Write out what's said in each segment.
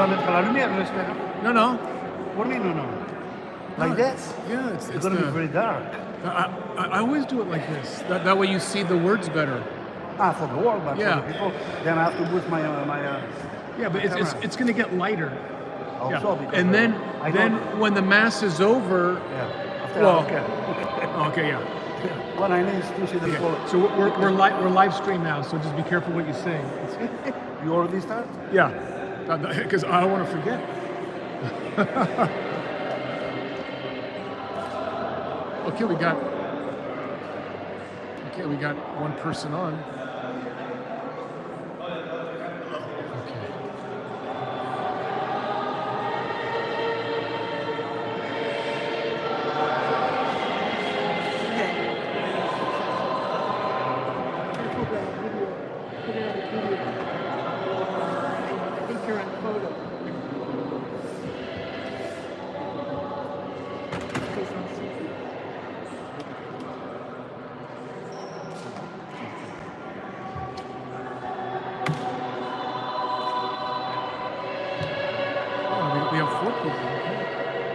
vas mettre à la lumière, j'espère. No, no. What do you mean, no? Like this? Yeah, It's it's gonna be the. very dark. I always do it like this. That way you see the words better. Ah, for the world, but Yeah. for the people, then I have to boost my Yeah, but it's going to get lighter. Also, Yeah. because And then I then know- when the mass is over, Yeah. After, Well- okay. okay, yeah. What I need is to see the Okay. color. So we're live stream now, so just be careful what you say. You already start? Yeah, because I don't want to forget. Okay, we got one person on. Okay. I think you're on photo. Please don't see. Oh, we have 4 people. Okay.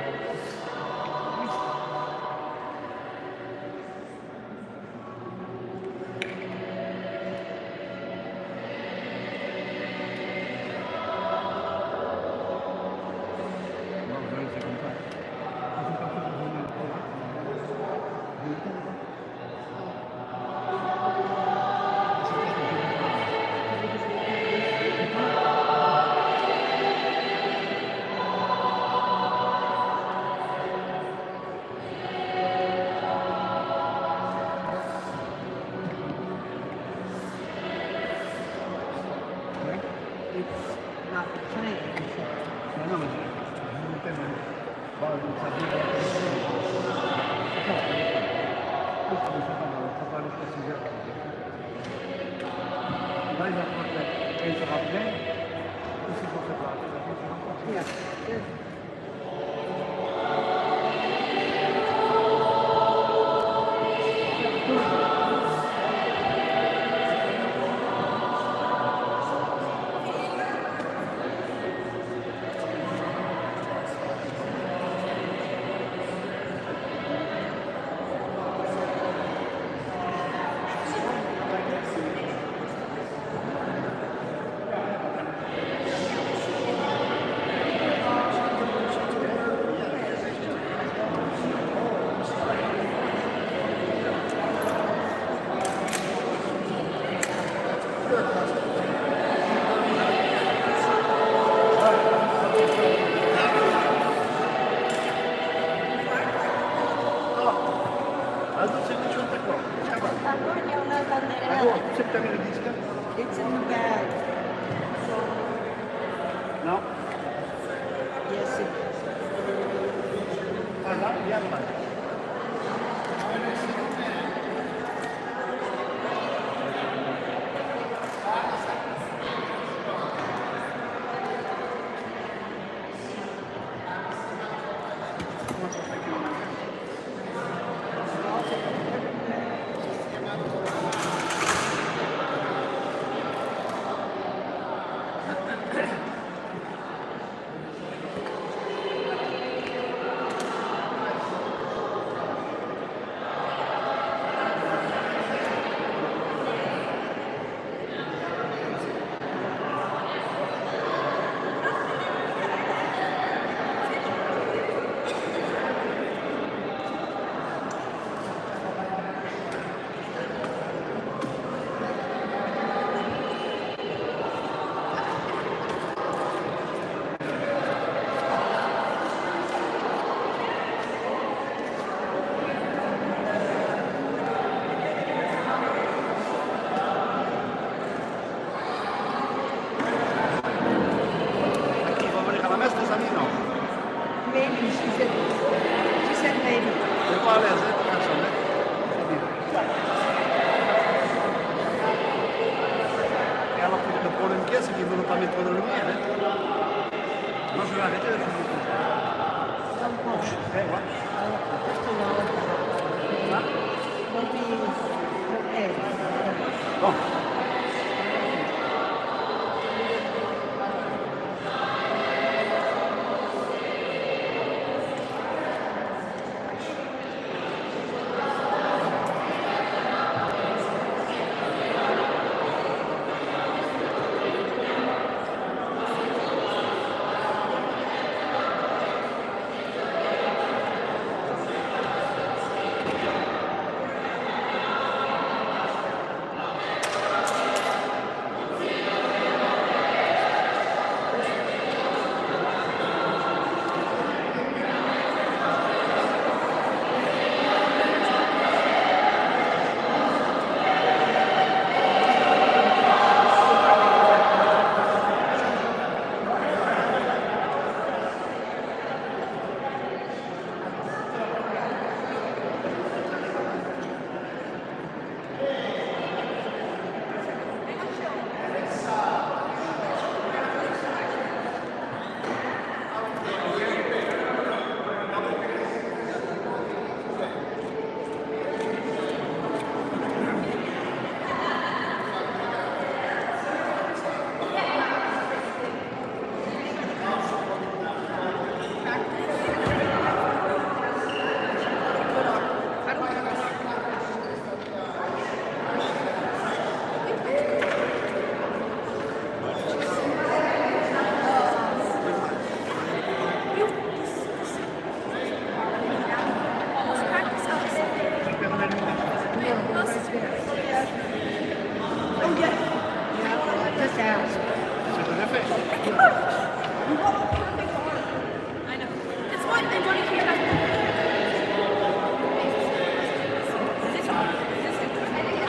It's not playing. No, no, non intendo. Questo mi sta parlando spesso di dai da parte penso va bene, si può fare, Yeah. It's in the bag. No? Yes, it maybe she said maybe. Et alors, le problème qu'il y a, c'est qu'ils ne veulent pas mettre de lumière. Moi, je vais arrêter de filmer tout ça. Eh, ouais. Bon. task. C'est un effet. I know. That's what I want to hear about.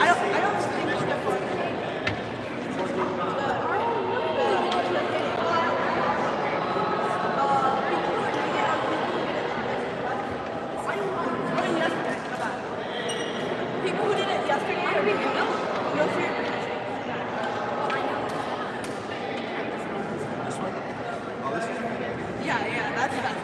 I don't think the book. People who did it yesterday, I don't even know. No fear. This one. Oh, this is. Yeah, that's best.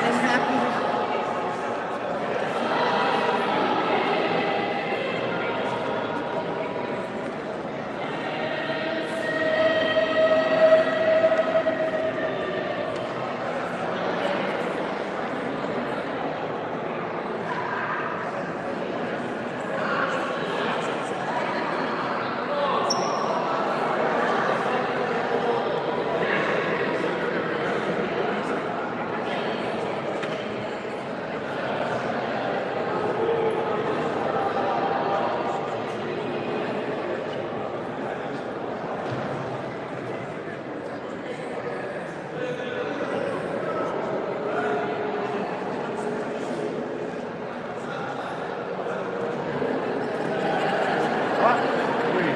I'm happy with Quoi? Oui.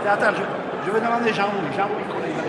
Et attends, je vais demander Jean-Louis. Jean-Louis, comment il va?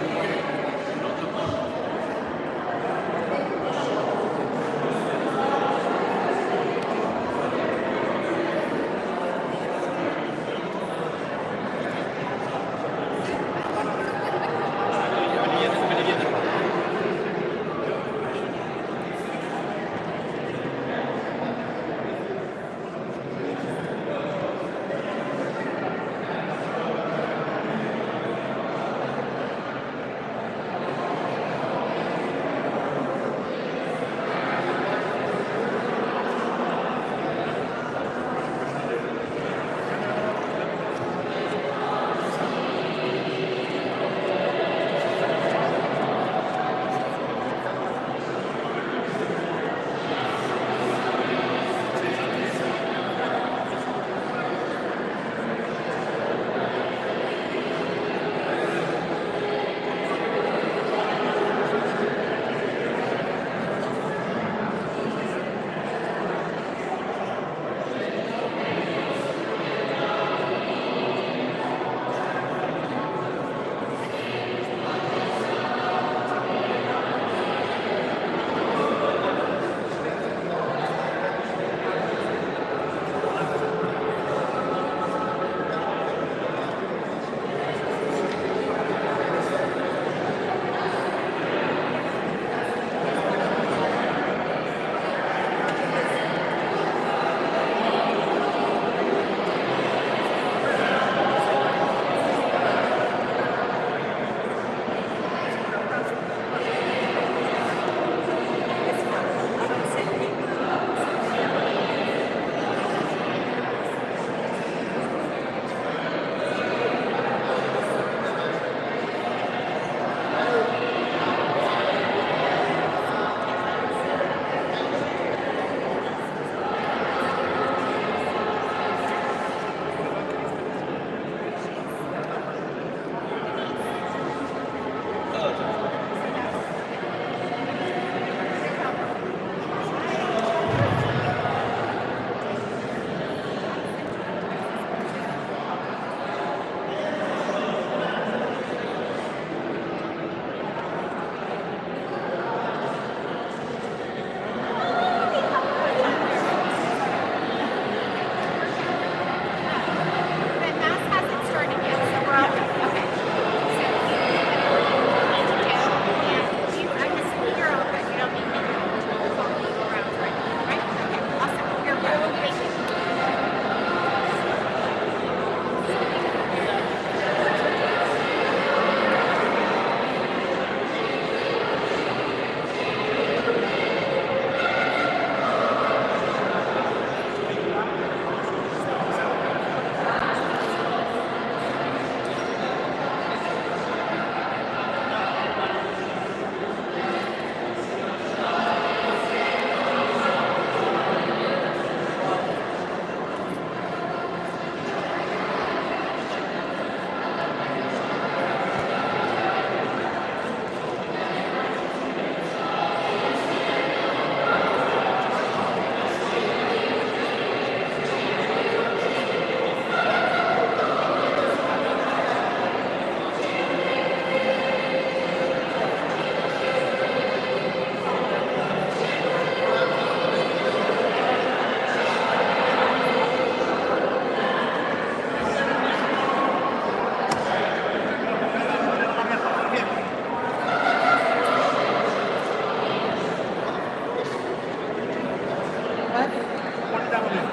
là on est.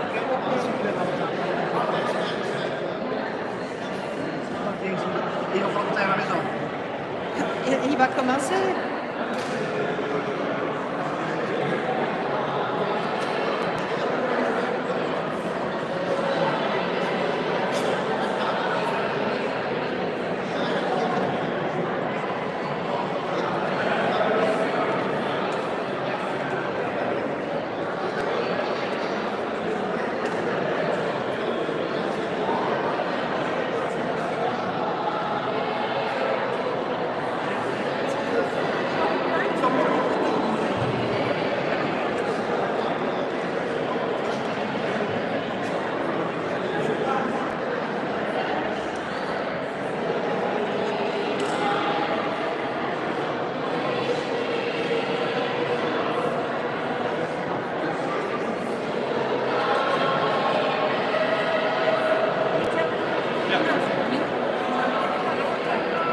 Et il va falloir monter à la maison. Il va commencer.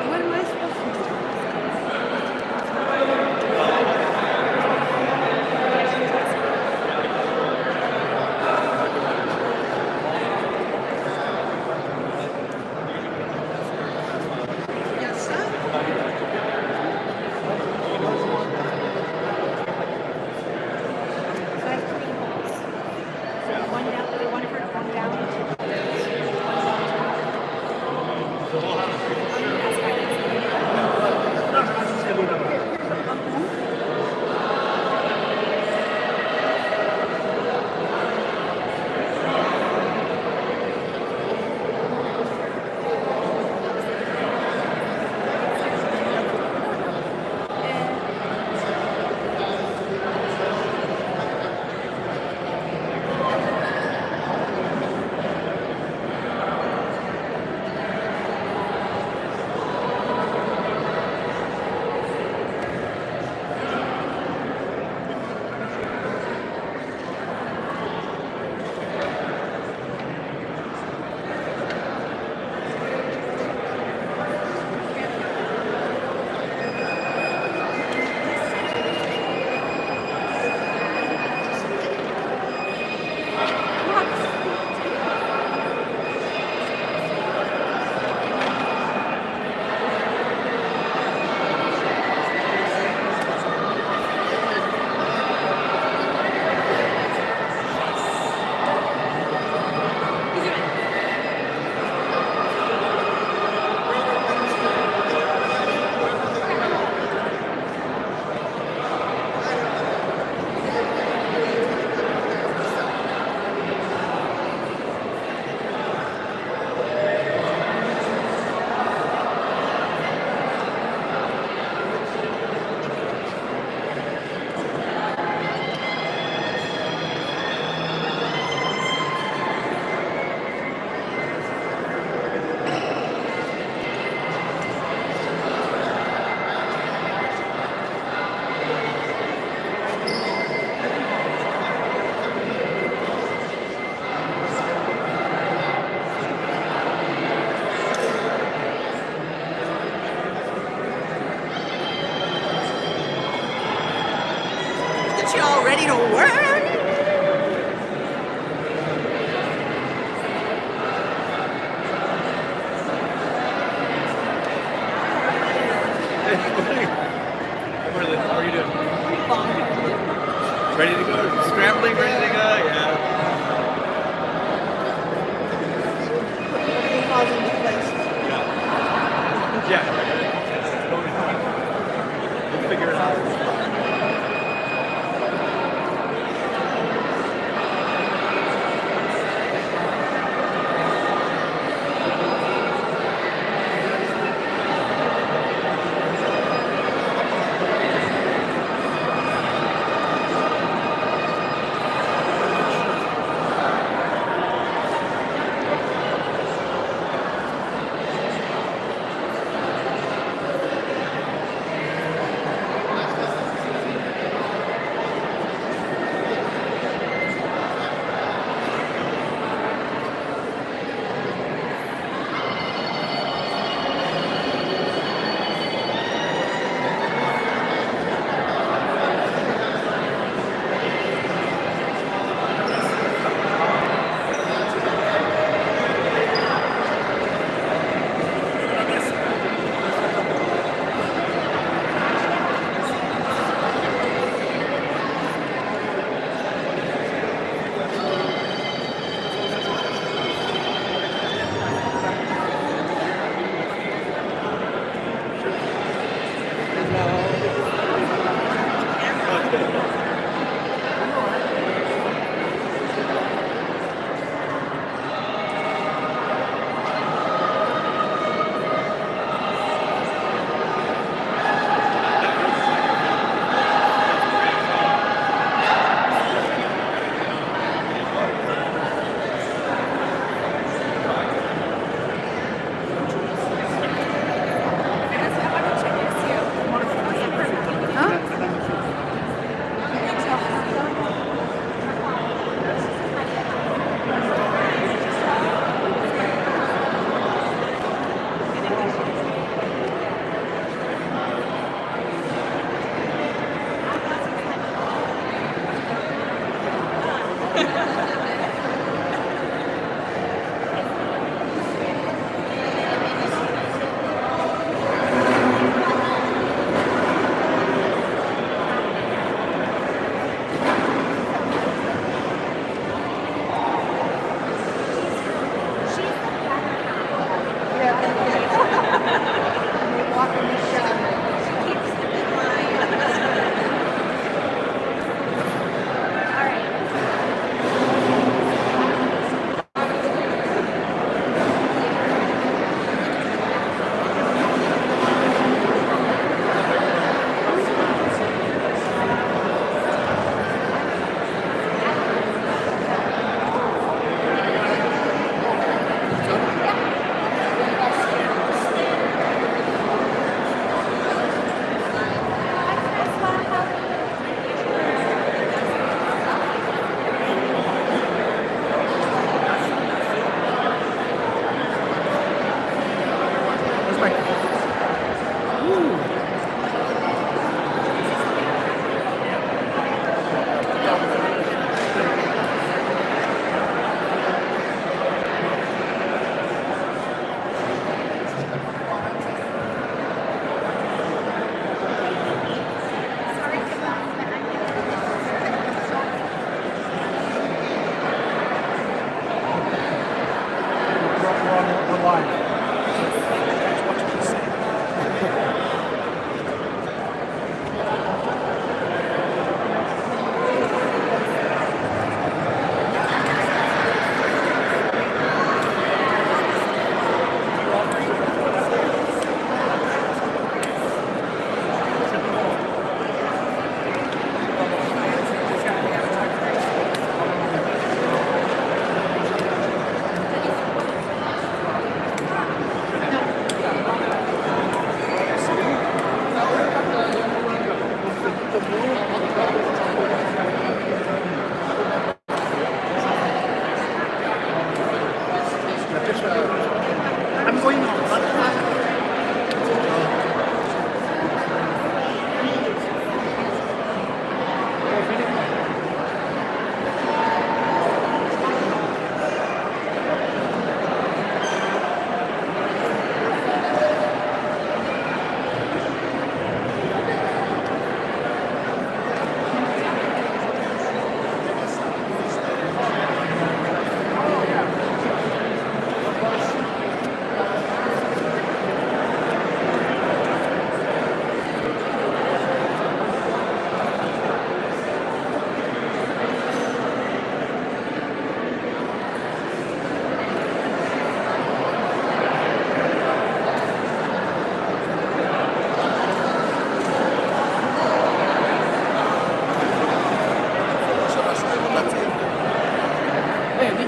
What am I supposed to do? Yes, sir. So I have 3 holes. One down, one for one down. Non, je pense que c'est bon là-bas. Get you all ready to work. How are you doing? Ready to go? Scrambling, ready to go? Yeah. Everything falls into place. Yeah. We'll figure it out.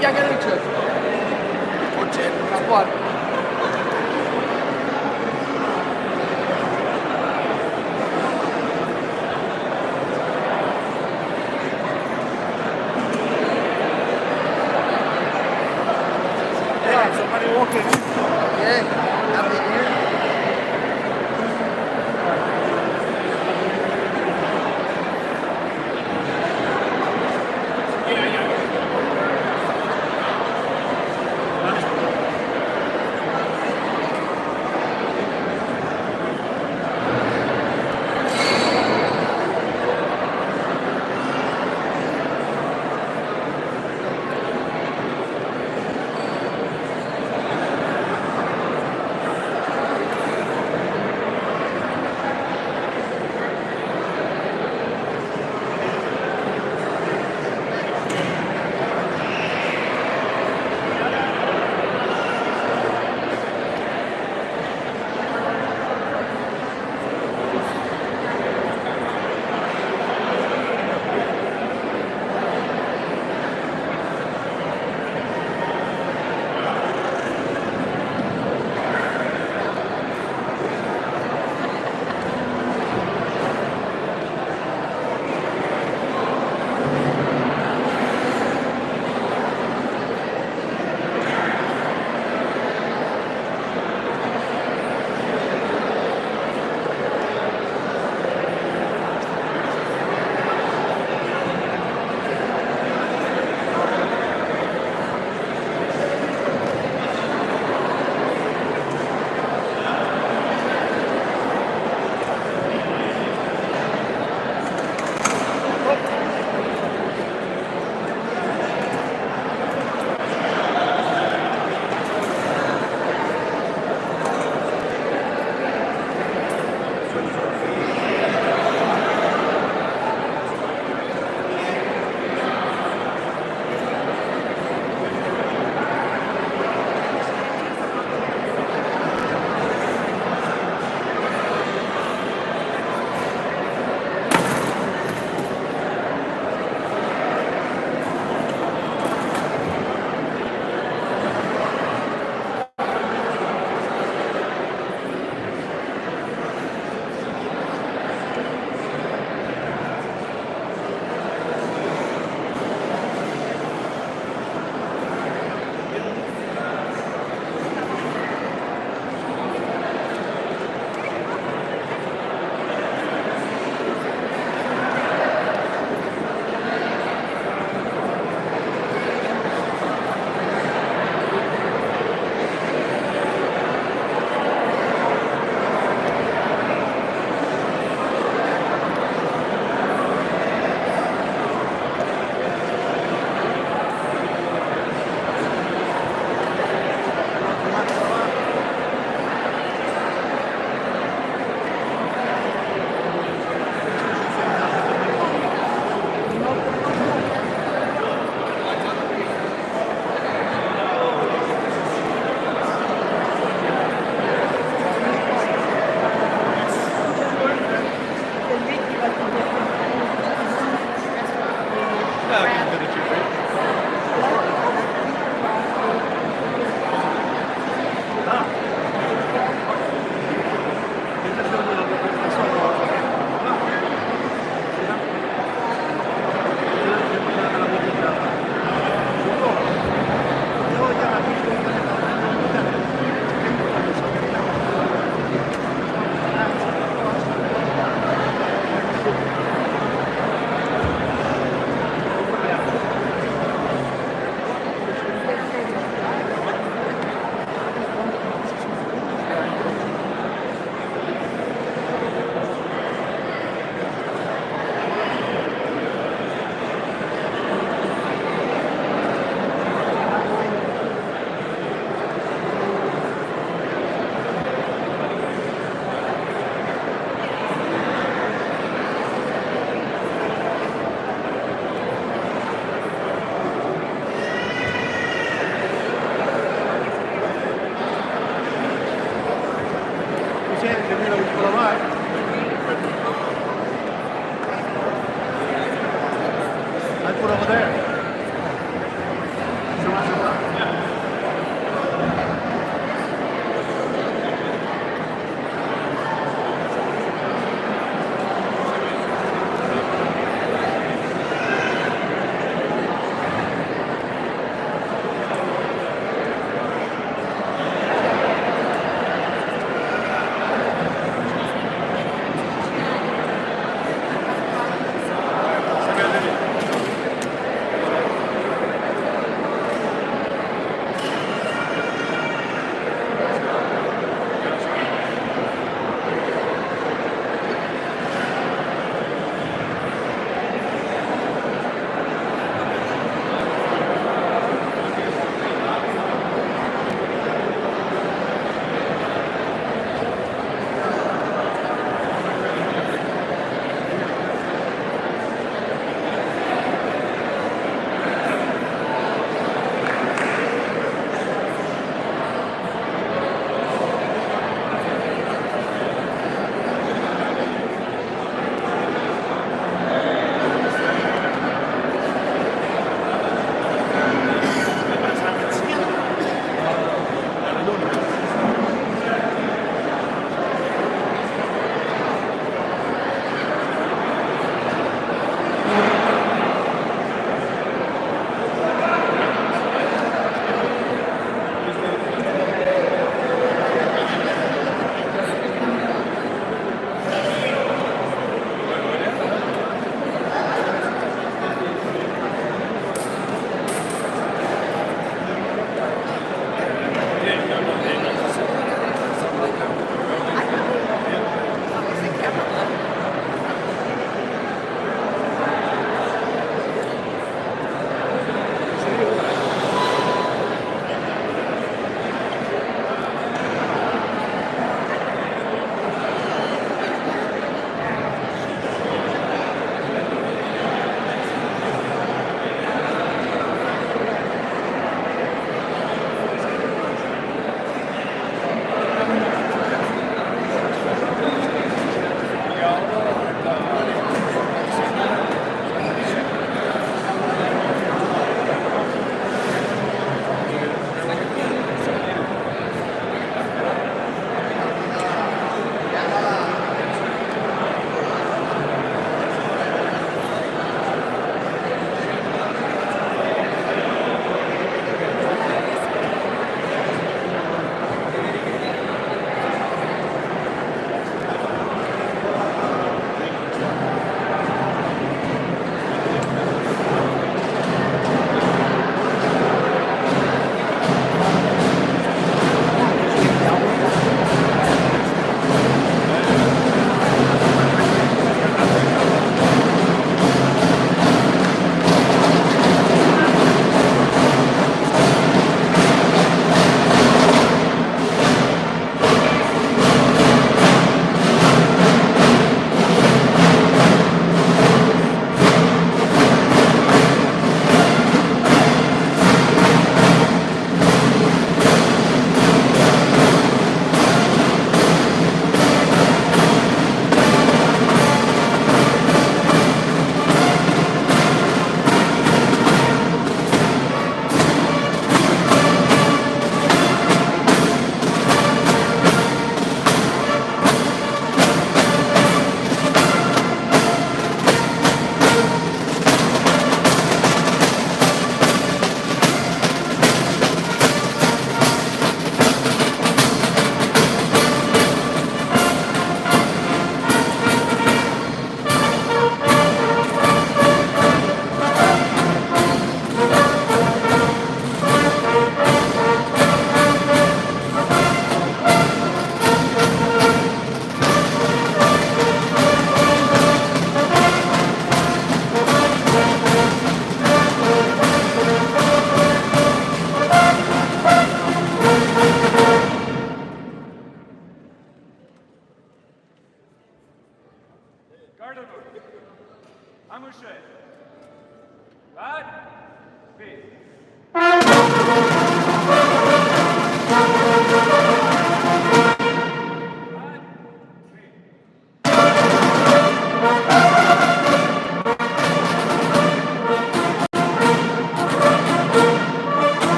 ya que he dicho eso. Coche, Pascual. Yeah, somebody walking. Yeah, happy new year.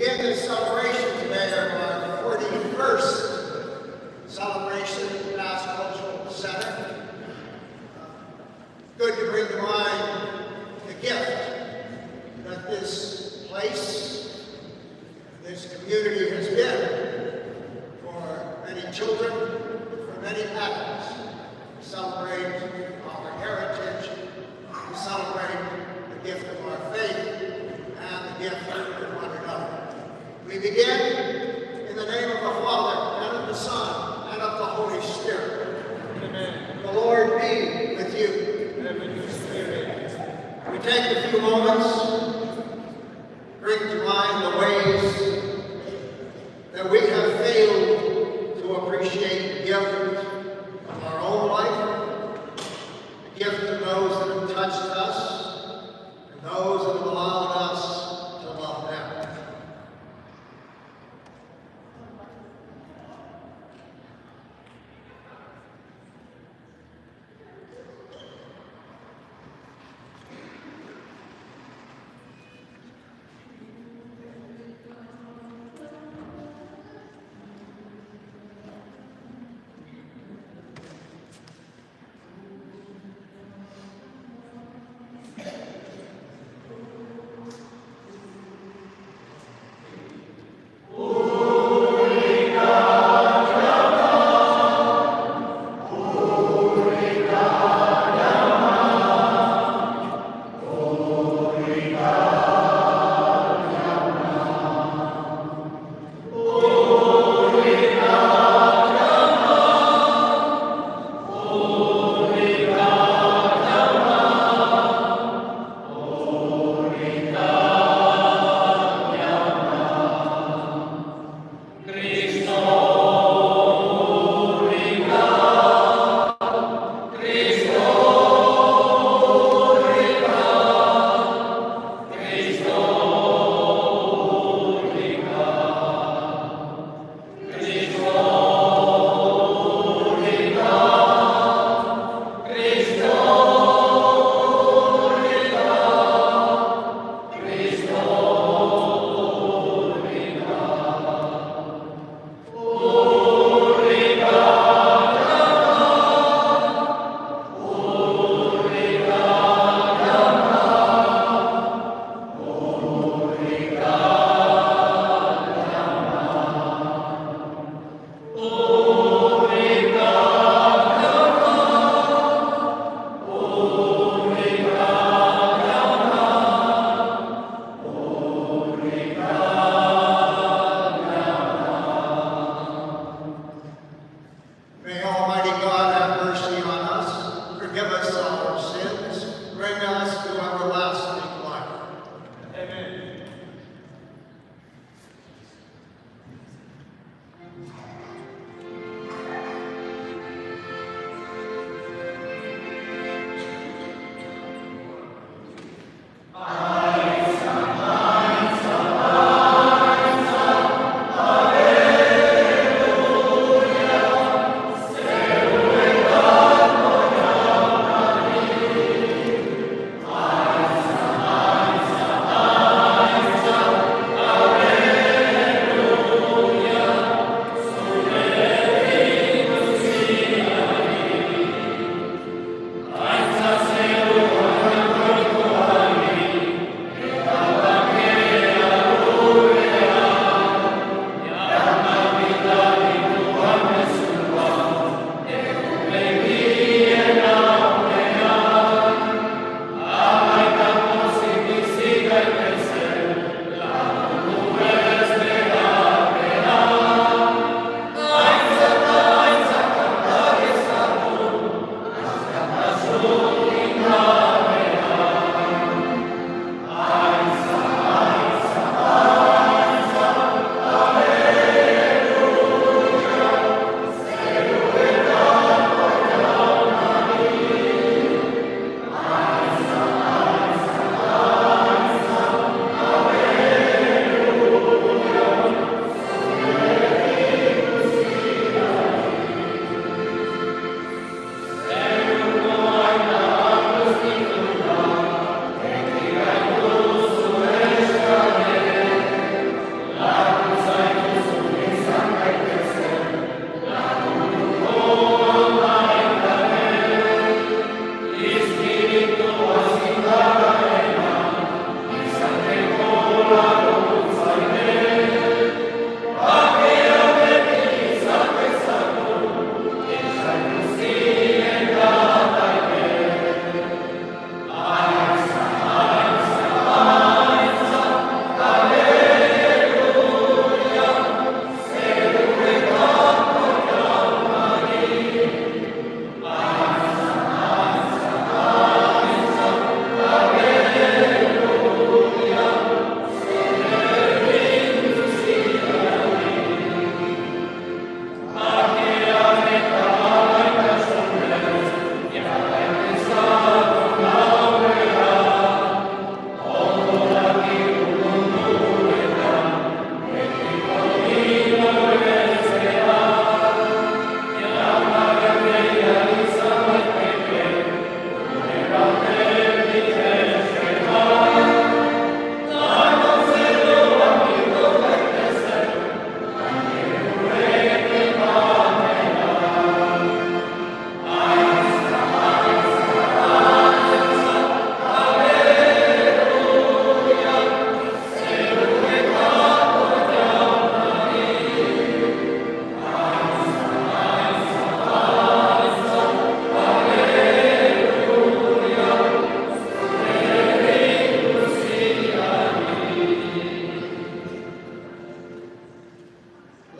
begin this celebration today of our 41st celebration at the Mass Cultural Center. Good to bring to mind the gift that this place, this community has been for many children, for many adults. To celebrate our heritage, to celebrate the gift of our faith, and the gift of one another. We begin in the name of the Father, and of the Son, and of the Holy Spirit. Amen. The Lord be with you. And with your spirit. We take a few moments, bring to mind the ways that we have failed to appreciate the gift of our own life, the gift of those that have touched us, and those that have allowed us to love them.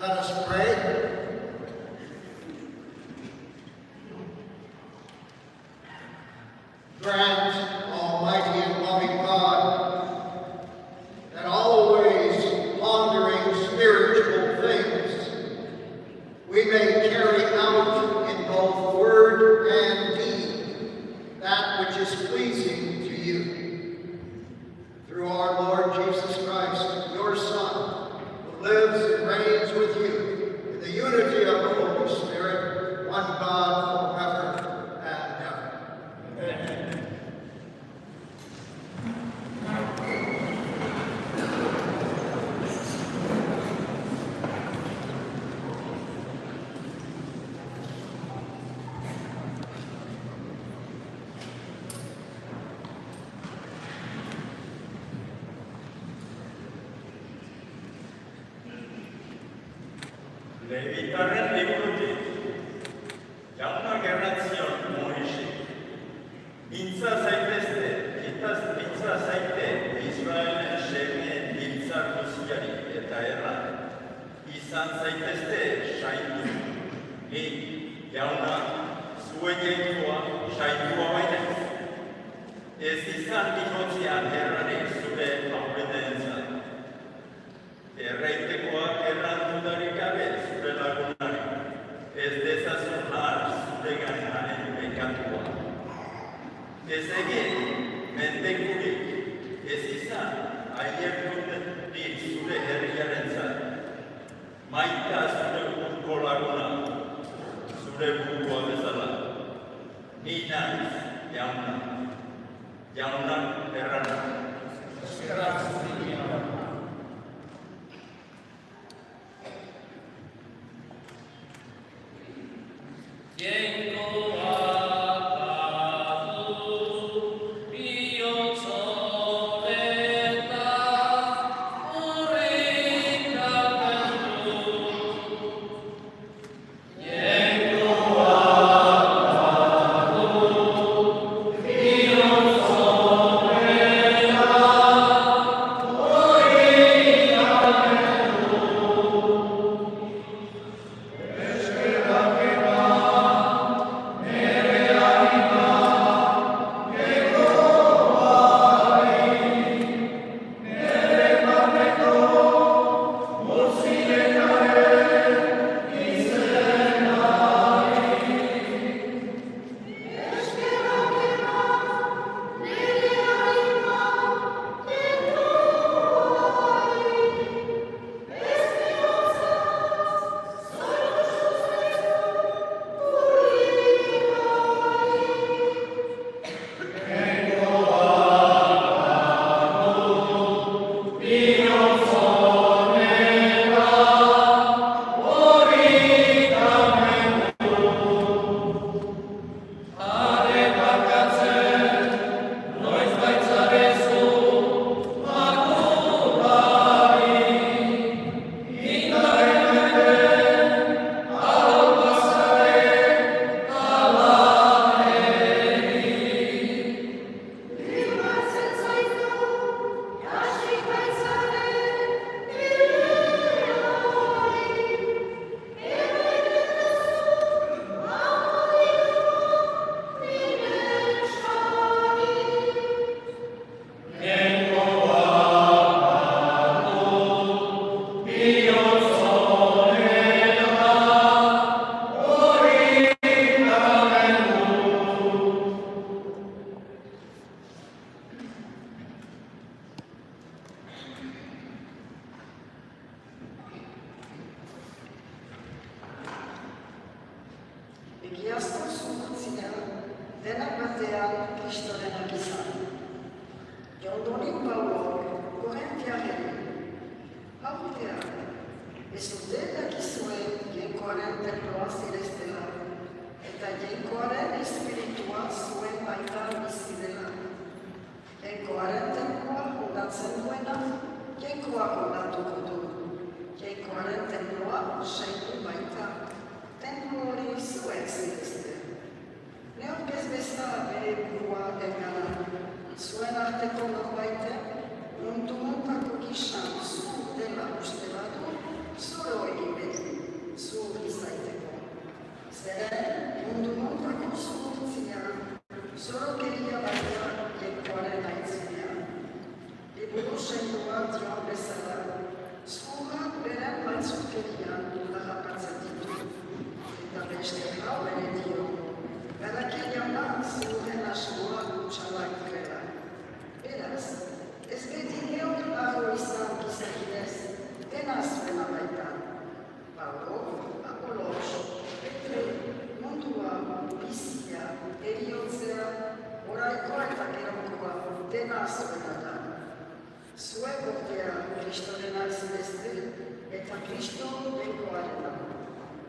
Let us pray. Grant, Almighty and loving God, that always pondering spiritual things, we may carry out in both word and deed that which is pleasing to you. Through our Lord Jesus Christ, your Son, who lives and reigns with you in the unity of the Holy Spirit, one God forever and ever. Amen. Levitarren liburutik, jauna gerratzion Moisek, mintza zaitezte, mintza zaite Israelen seme biltzar guztiari eta erran, izan zaitezte saindu, ni jauna zuen jainkoa saindua bainez, ez izan bihotzean errane zure aurretenentzat. Erraitekoak erran dudarik gabe zure lagunari, ez dezazun har zure gainean bekatua. Ez egin mendekurik, ez izan aiertutik zure herriarentzat. Maita zure urko laguna, zure burua bezala. Ni naiz, jaunak errana. Egiazko zuhurtzia denak batean kristorenak izan. Jordonik Paulok Korintiarren hauteak ez dute dakizuen jainkoaren tenploa zireztela eta jainkoaren espiritua zuen baita bizi dela. Jainkoaren tenploa hondatzen duena jainkoa hondatuko du. Jainkoaren tenploa saitu baita. Templo hori zuek zirezte. Neok ez bezala bere burua engana. Zuen arteko norbaitek mundu montako gizan zu dela uste badu, zoro egin beti. Cristo vengo a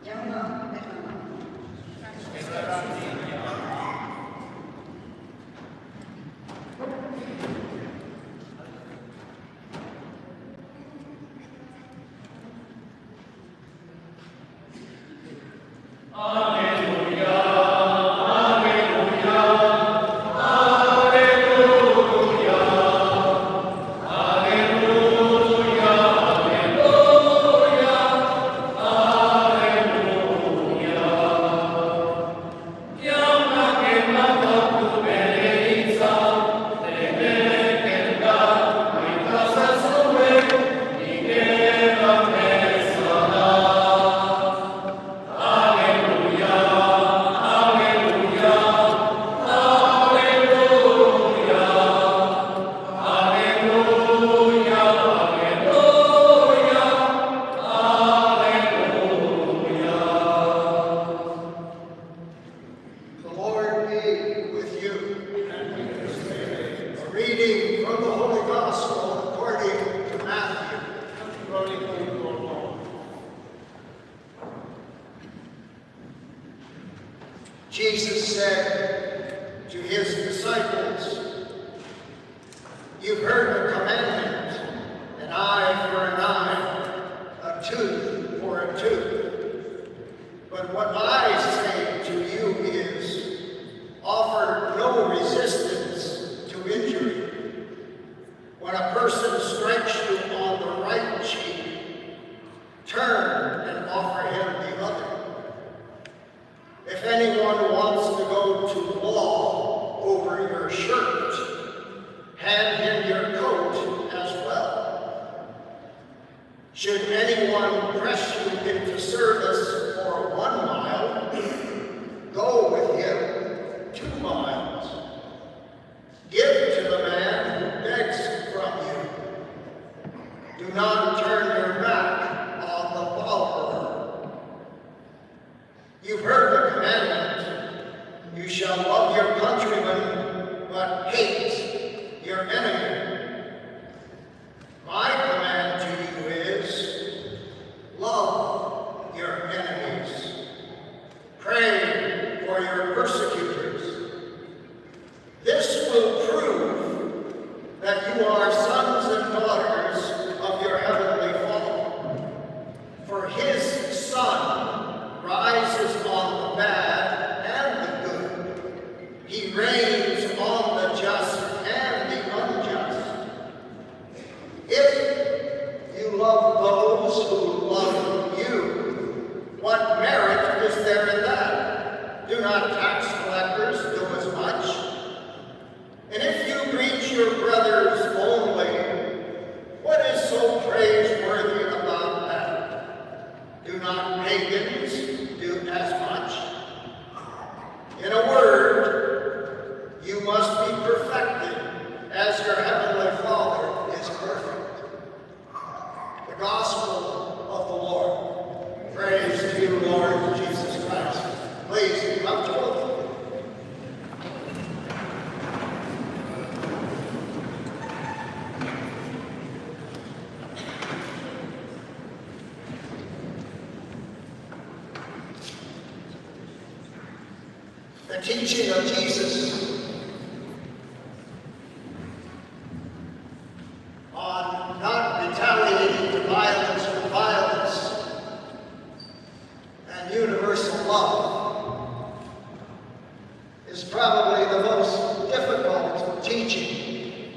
Llama hermana. The Lord be with you. A reading from the Holy Gospel according to Matthew. Jesus said to his disciples, "You've heard the commandment, an eye for an eye, a tooth for a tooth. But what I say to you is, offer no resistance to injury. When a person strikes you on the right cheek, turn and offer him the other. If anyone wants to go to law over your shirt, hand him your coat as well. Should anyone press you into service for 1 mile, go with him 2 miles. Give to the man who begs from you. Do not turn your back on the borrower. You've heard the commandment, you shall love your countrymen, but hate your enemy. My command to you is, love your enemies. Pray for your persecutors. This will prove that you are sons and daughters of your heavenly Father. For his sun rises on the bad and the good. He rains on the just and the unjust. If you love those who love you, what merit is there in that? Do not tax collectors do as much? And if you greet your brothers only, what is so praiseworthy about that? Do not pagans do as much? In a word, you must be perfected as your heavenly Father is perfect. The Gospel of the Lord. Praise to you, Lord Jesus Christ. Please be comfortable. The teaching of Jesus on not retaliating to violence with violence and universal love is probably the most difficult teaching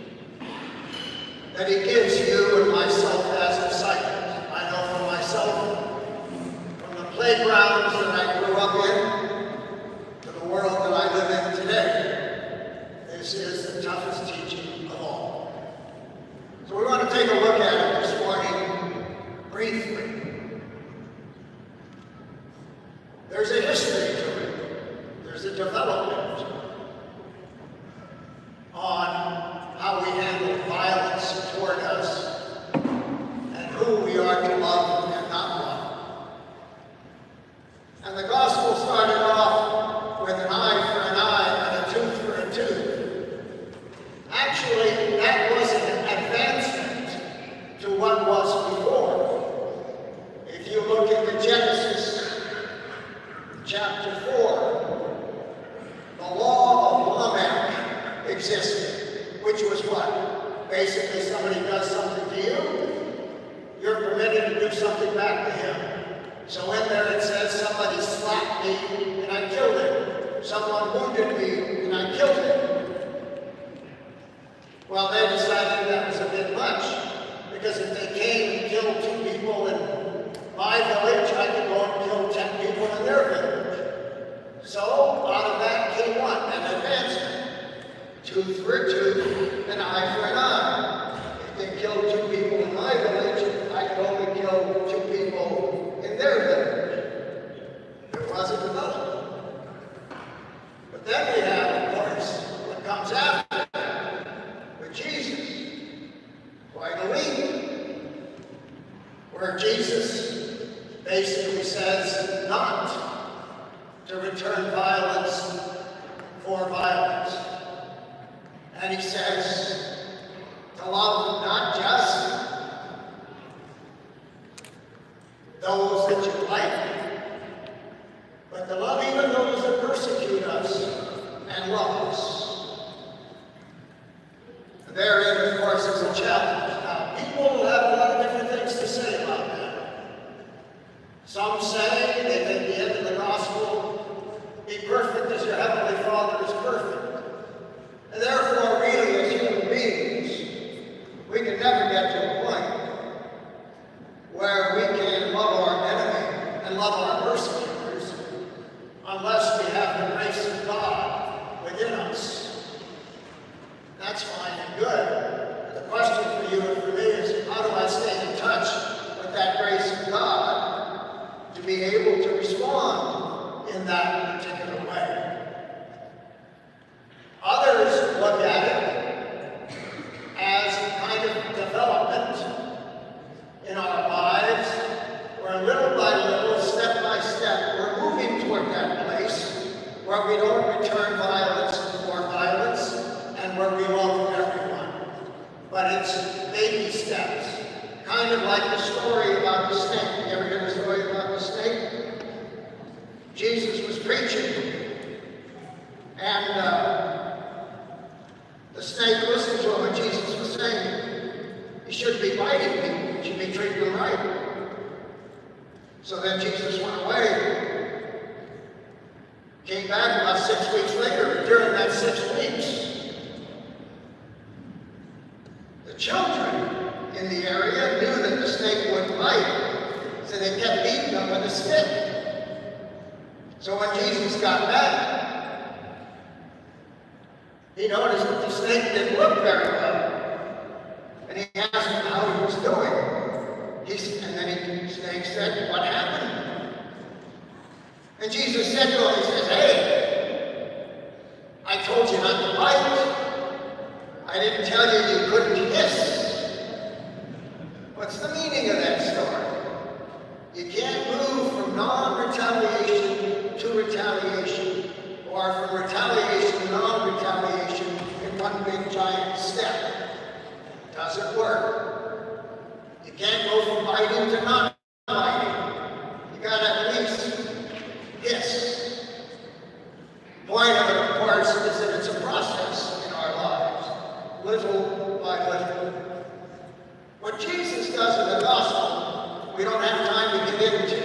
that he gives you and myself as disciples. I know for myself, from the playgrounds that I grew up in, the world that I live in today, this is the toughest teaching of all. So we want to take a look at it this morning briefly. There's a history to it. There's a development on how we handle violence toward us and who we are to love and not love. And the gospel started off with an eye for an eye and a tooth for a tooth. Actually, that was an advancement to what was before. ready to do something back to him. So in there it says somebody slapped me and I killed him. Someone wounded me and I killed him. Well, they decided that was a bit much, because if they came and killed 2 people in my village, I could go and kill 10 people in their village. So out of that came what? An advancement. Tooth for a tooth, an eye for an eye. If they killed 2 people in my village, I could only kill 2 people in their village. It wasn't developed. But then we have, of course, what comes after that, with Jesus. Quite a leap. Where Jesus basically says not to return violence for violence. And he says to love not just those that you like, but to love even those that persecute us and love us. Therein, of course, is a challenge. Now, people will have a lot of different things to say about that. Some say that at the end of the gospel, be perfect as your heavenly Father is perfect. And therefore, really, as human beings, we can never get to a point where we can love our enemy and love our persecutors unless we have the grace of God within us. That's fine and good. The question for you and for me is, how do I stay in touch with that grace of God to be able to respond in that particular way? Others look at it as a kind of development in our lives, where little by little, step by step, we're moving toward that place where we don't return violence for violence, and where we love everyone. But it's baby steps. Kind of like the story about the snake. You ever hear the story about the snake? Jesus was preaching, and the snake listened to what Jesus was saying. He shouldn't be biting people, he should be treating them right. So then Jesus went away. Came back about 6 weeks later. During that 6 weeks, the children in the area knew that the snake wouldn't bite, so they kept beating them with a stick. So when Jesus got back, he noticed that the snake didn't look very well. And he asked him how he was doing. And then the snake said, "What happened?" And Jesus said to him, he says, "Hey, I told you not to bite. I didn't tell you you couldn't hiss." What's the meaning of that story? You can't move from non-retaliation to retaliation, or from retaliation to non-retaliation in one big giant step. Doesn't work. You can't go from biting to not biting. You gotta at least hiss. Point of it, of course, is that it's a process in our lives, little by little. What Jesus does in the gospel, we don't have time to get into.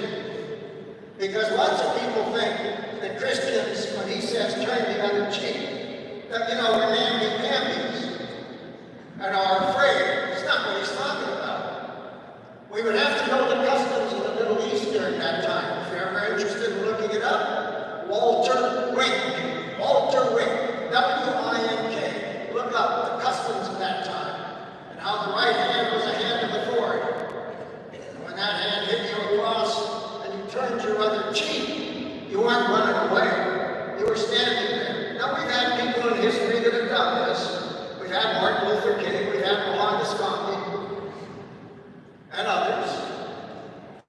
Because lots of people think that Christians, when he says turn the other cheek, that, we're namby-pambies and are afraid. It's not what he's talking about. We would have to know the customs of the Middle East during that time. If you're ever interested in looking it up, Walter Wink, W-I-N-K. Look up the customs of that time and how the right hand was a hand of authority. And when that hand hit you across and you turned your other cheek, you weren't running away. You were standing there. Now, we've had people in history that have done this. We've had Martin Luther King, we've had Mohandas Gandhi, and others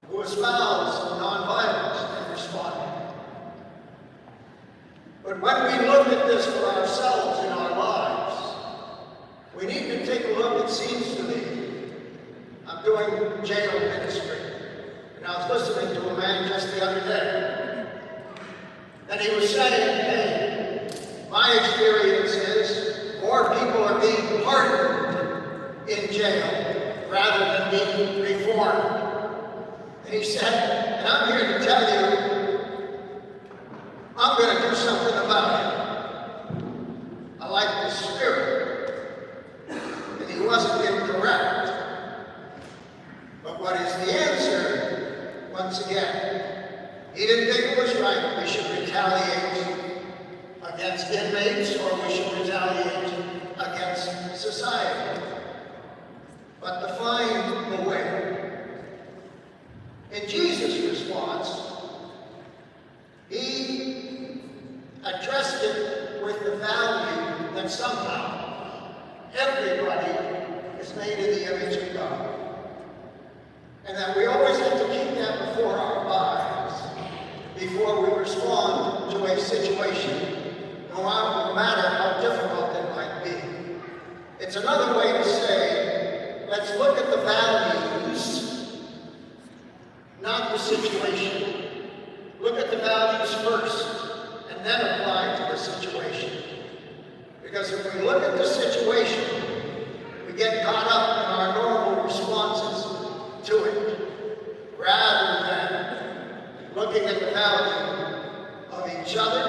who espouse nonviolence and responded. But when we look at this for ourselves in our lives, we need to take a look. It seems to me, I'm doing jail ministry, and I was listening to a man just the other day, and he was saying, hey, my experience is more people are being pardoned in jail rather than being reformed. he said, and I'm here to tell you, I'm going to do something about it. I like the spirit. And he wasn't incorrect. But what is the answer? Once again, he didn't think it was right that we should retaliate against inmates or we should retaliate against society. But to find the way. In Jesus' response, he addressed it with the value that somehow everybody is made in the image of God. And that we always have to keep that before our eyes before we respond to a situation, no matter how difficult it might be. It's another way to say, let's look at the values, not the situation. Look at the values first, and then apply to the situation. Because if we look at the situation, we get caught up in our normal responses to it, rather than looking at the value of each other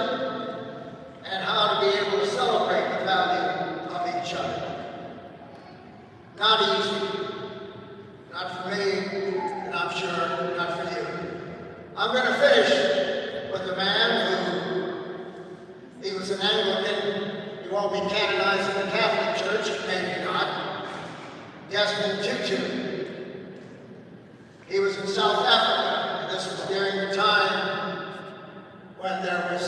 and how to be able to celebrate the value of each other. Not easy, not for me, and I'm sure not for you. I'm going to finish with a man who, he was an Anglican. He won't be canonized in the Catholic Church, maybe not. Desmond Tutu. He was in South Africa, and this was during the time when there was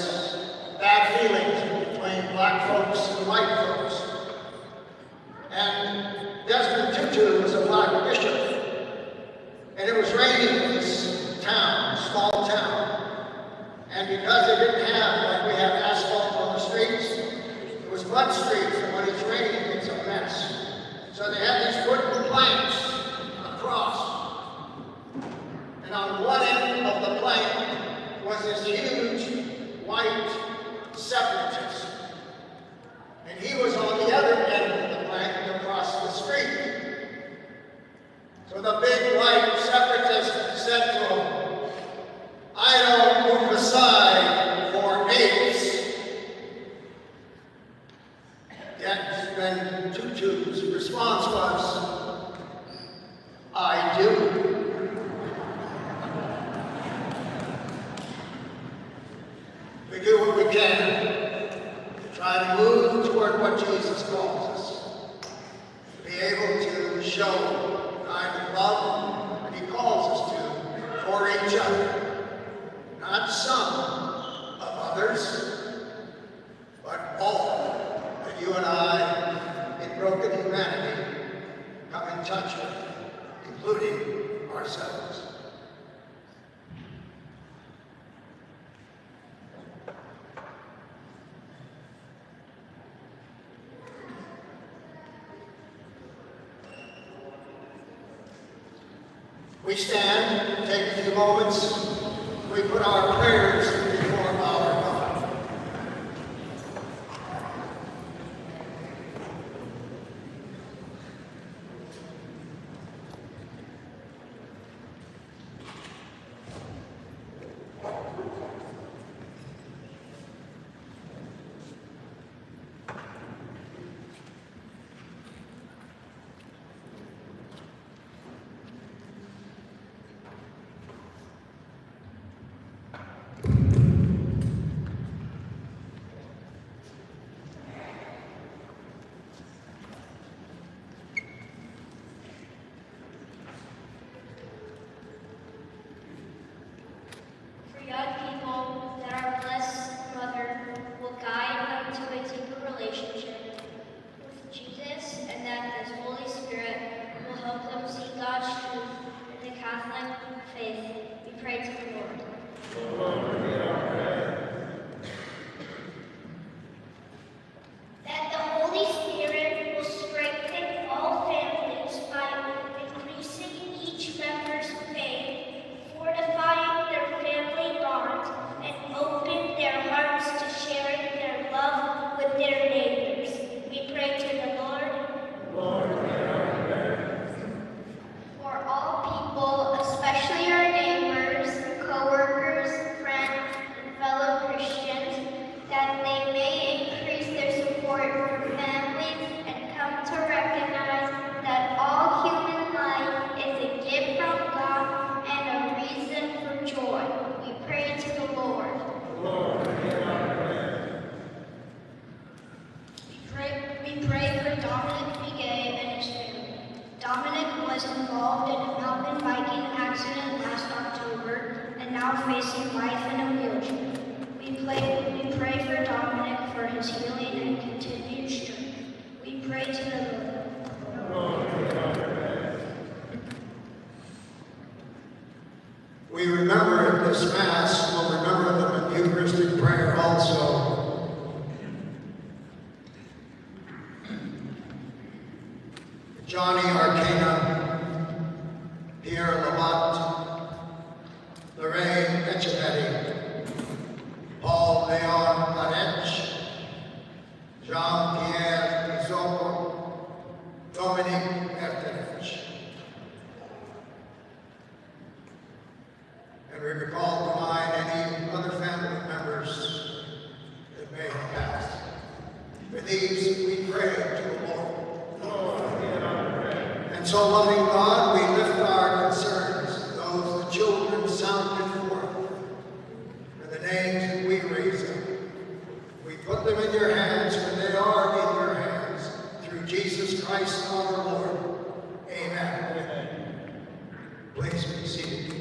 bad feelings between black folks and white folks. And Desmond Tutu was a black bishop, and it was raining in this town, small town. And because they didn't have, like we have asphalt on the streets, it was mud streets, and when it's raining, it's a mess. So they had these wooden planks across. And on one end of the plank was this huge white separatist. And he was on the other end of the plank across the street. So the big white separatist said to him, "I don't move aside for apes." Yet then Tutu's response was, "I do." We do what we can to try to move toward what Jesus calls us. To be able to show the kind of love that he calls us to for each other. Not some of others, but all that you and I in broken humanity come in touch with, including ourselves. We stand, take a few moments, we put our prayers before our God. Young people, that our blessed Mother will guide them to a deeper relationship with Jesus, and that His Holy Spirit will help them see God's truth in the Catholic faith. We pray to the Lord. That the Holy Spirit will strengthen all families by increasing each member's faith, fortifying their family bond, and open their hearts to sharing their love with their neighbors. We pray to the Lord. For all people, especially our neighbors, now facing life in a wheelchair. We pray for Dominic for his healing and continued strength. We pray to the Lord. We remember in this Mass, we'll remember them in Eucharistic prayer also. Johnny Arcana, Pierre Labat, Lorraine Echevetti, Paul Leon Arech, Jean-Pierre Izoko, Dominique Ertenich. And we recall to mind any other family members that may have passed. For these we pray to the Lord. And so, loving God, we lift our concerns, those the children sounded forth, and the names that we raise up. We put them in your hands, for they are in your hands, through Jesus Christ our Lord. Amen. Please be seated.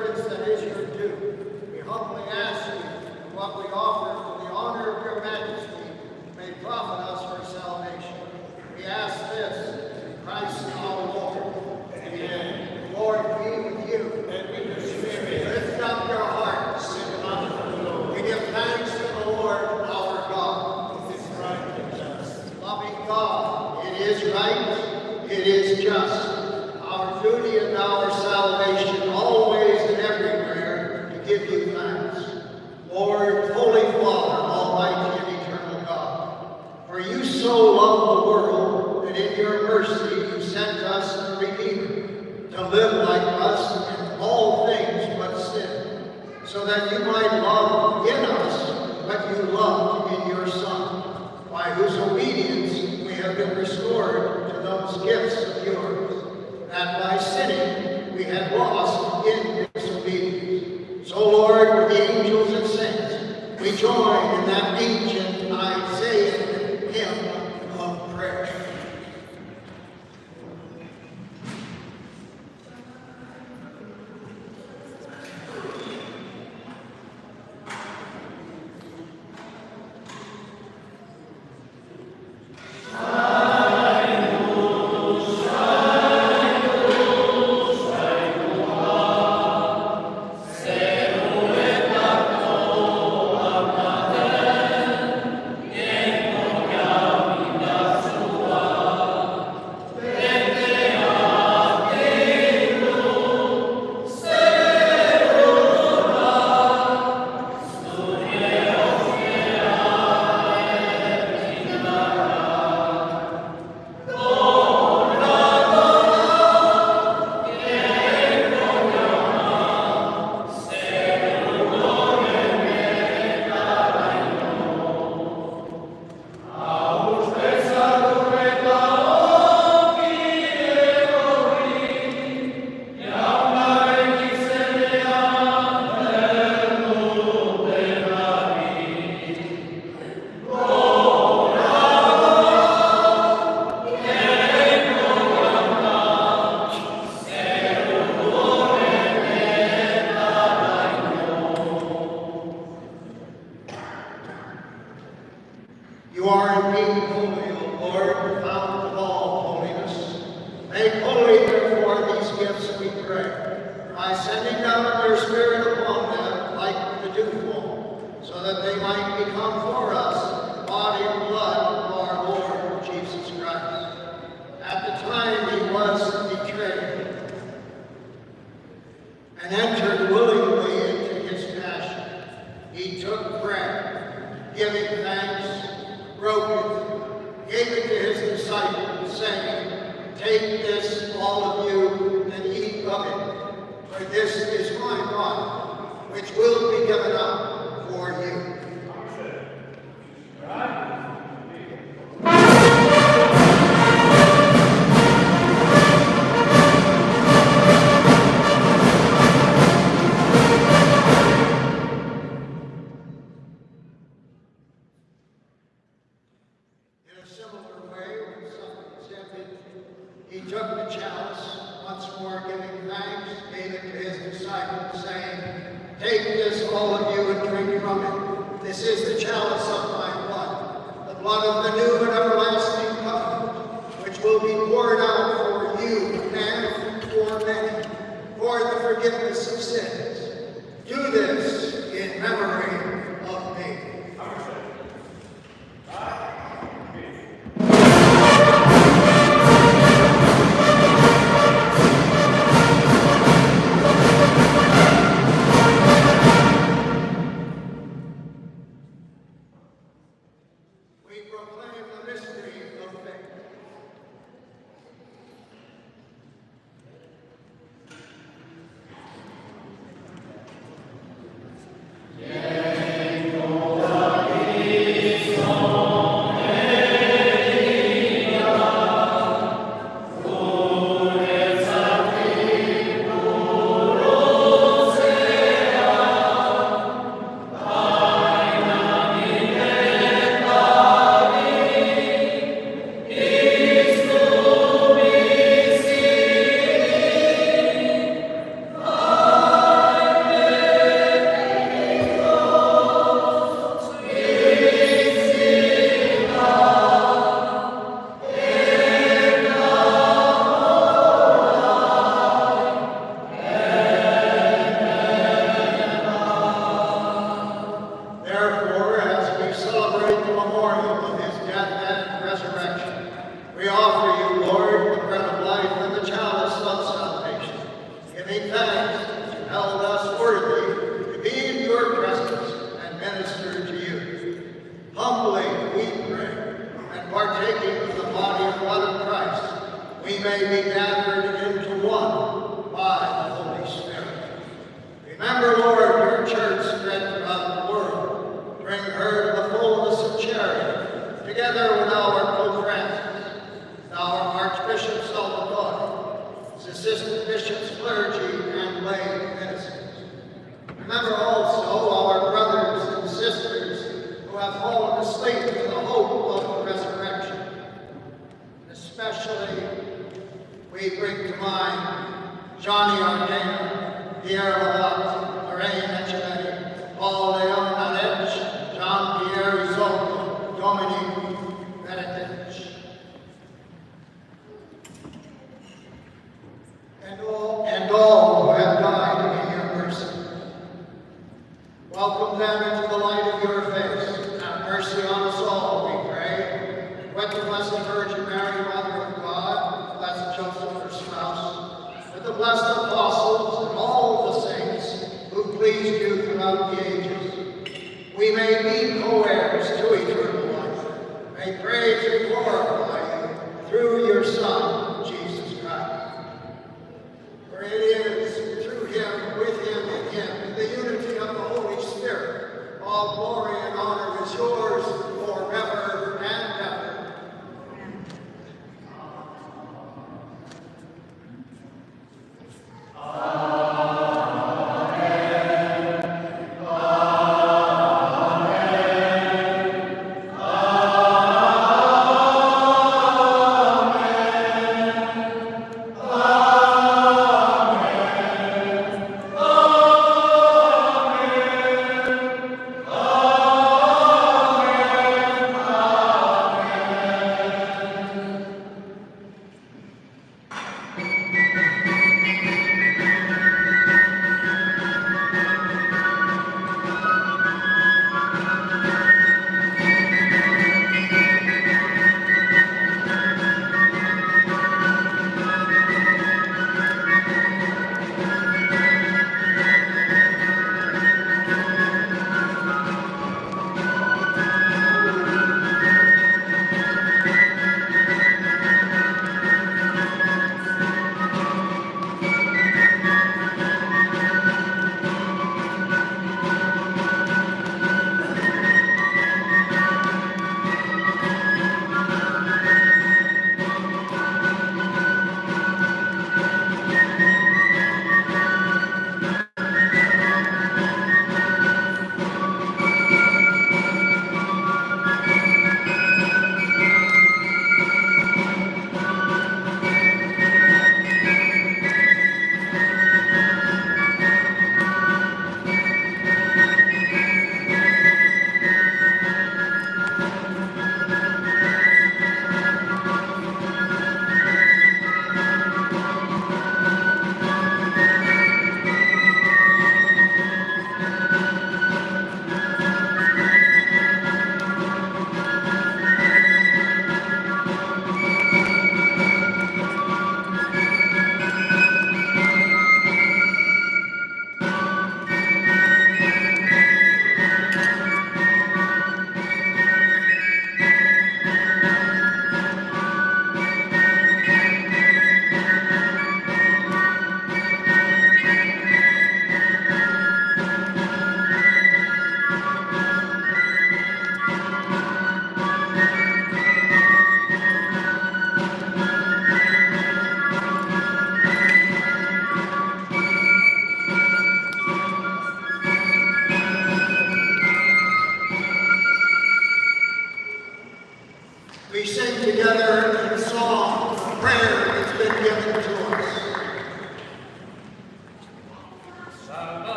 reverence that is your due. We humbly ask you that what we offer for the honor of your majesty may profit us for salvation. We ask this in Christ our Lord. Amen. The Lord be with you. And with your spirit. Lift up your hearts. We give thanks to the Lord our God. It is right and just. Loving God, it is right, it is just. Our duty and our salvation always and everywhere to give you thanks. Lord, Holy Father, Almighty and Eternal God, for you so loved the world that in your mercy you sent us a Redeemer to live like us in all things but sin, so that you might love in us what you loved in your Son, by whose obedience we have been restored to those gifts of yours, that by sinning we had lost in disobedience. So, Lord, with the angels and saints, we join in that ancient Isaiah hymn of prayer. You are indeed holy, O Lord, the fount of all holiness. Make holy, therefore, these gifts, we pray, by sending down your Spirit upon them like the dewfall, so that they might become for us the body and blood of our Lord Jesus Christ. At the time he was betrayed and entered willingly into his passion, he took bread, giving thanks, broke it, gave it to his disciples, saying, "Take this, all of you, and eat of it, for this is my body, which will be given up for you." He took the chalice, once more giving thanks, gave it to his disciples, saying, "Take this, all of you, and drink from it. This is the chalice of my blood, the blood of the new and everlasting covenant, which will be poured out for you and for many, for the forgiveness of sins. Do this in memory of me." Remember also our brothers and sisters who have fallen asleep in the hope of the resurrection. Especially, we bring to mind Johnny Ardena, Pierre Lavat, Lorraine Echeverry, Paul Leon Nadej, Jean-Pierre Isolde, Dominique Benedicte, and all who have died in your mercy. Welcome them into the light of your face. Have mercy on us all, we pray. With the Blessed Virgin Mary, Mother of God, blessed Joseph, her spouse, with the blessed apostles and all the saints who pleased you throughout the ages, we may be co-heirs to eternal life. May praise and glorify you through your Son, Jesus Christ. For it is through him, with him, in him, in the unity of the Holy Spirit, all glory and honor is yours forever and ever.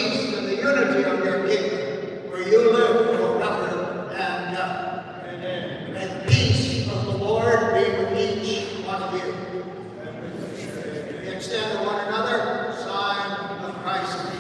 peace and the unity of your kingdom, where you live forever and ever. May the peace of the Lord be with each one of you. We extend to one another a sign of Christ's peace.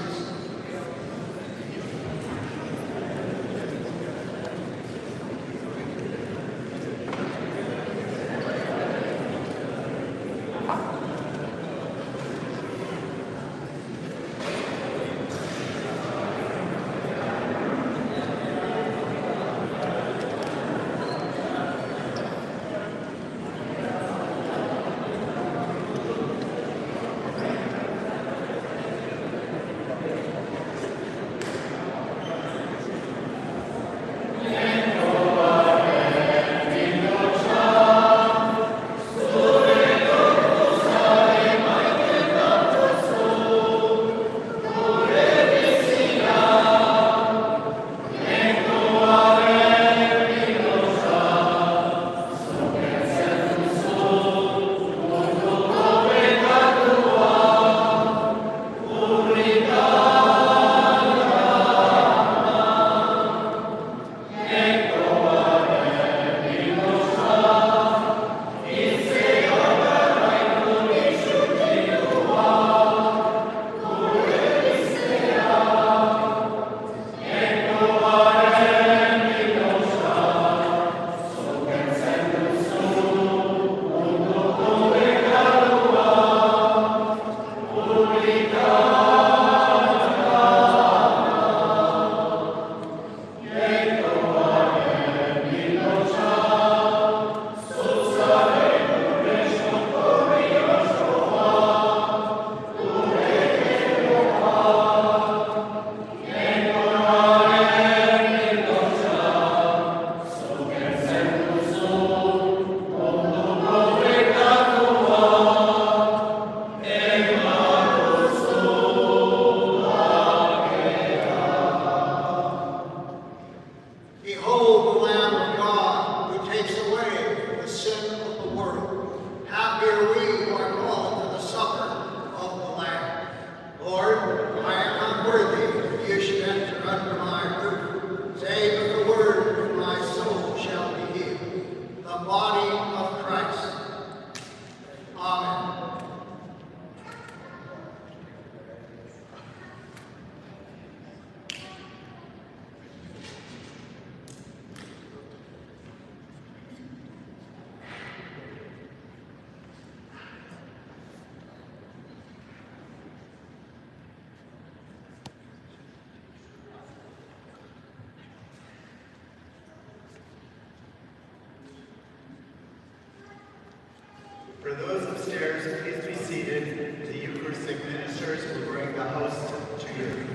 Behold the Lamb of God who takes away the sin of the world. Happy are we who are called to the supper of the Lamb. Lord, I am not worthy that you should enter under my roof. Say but the word, and my soul shall be healed. The body of Christ. Amen. For those upstairs, please be seated. The Eucharistic ministers will bring the host to you.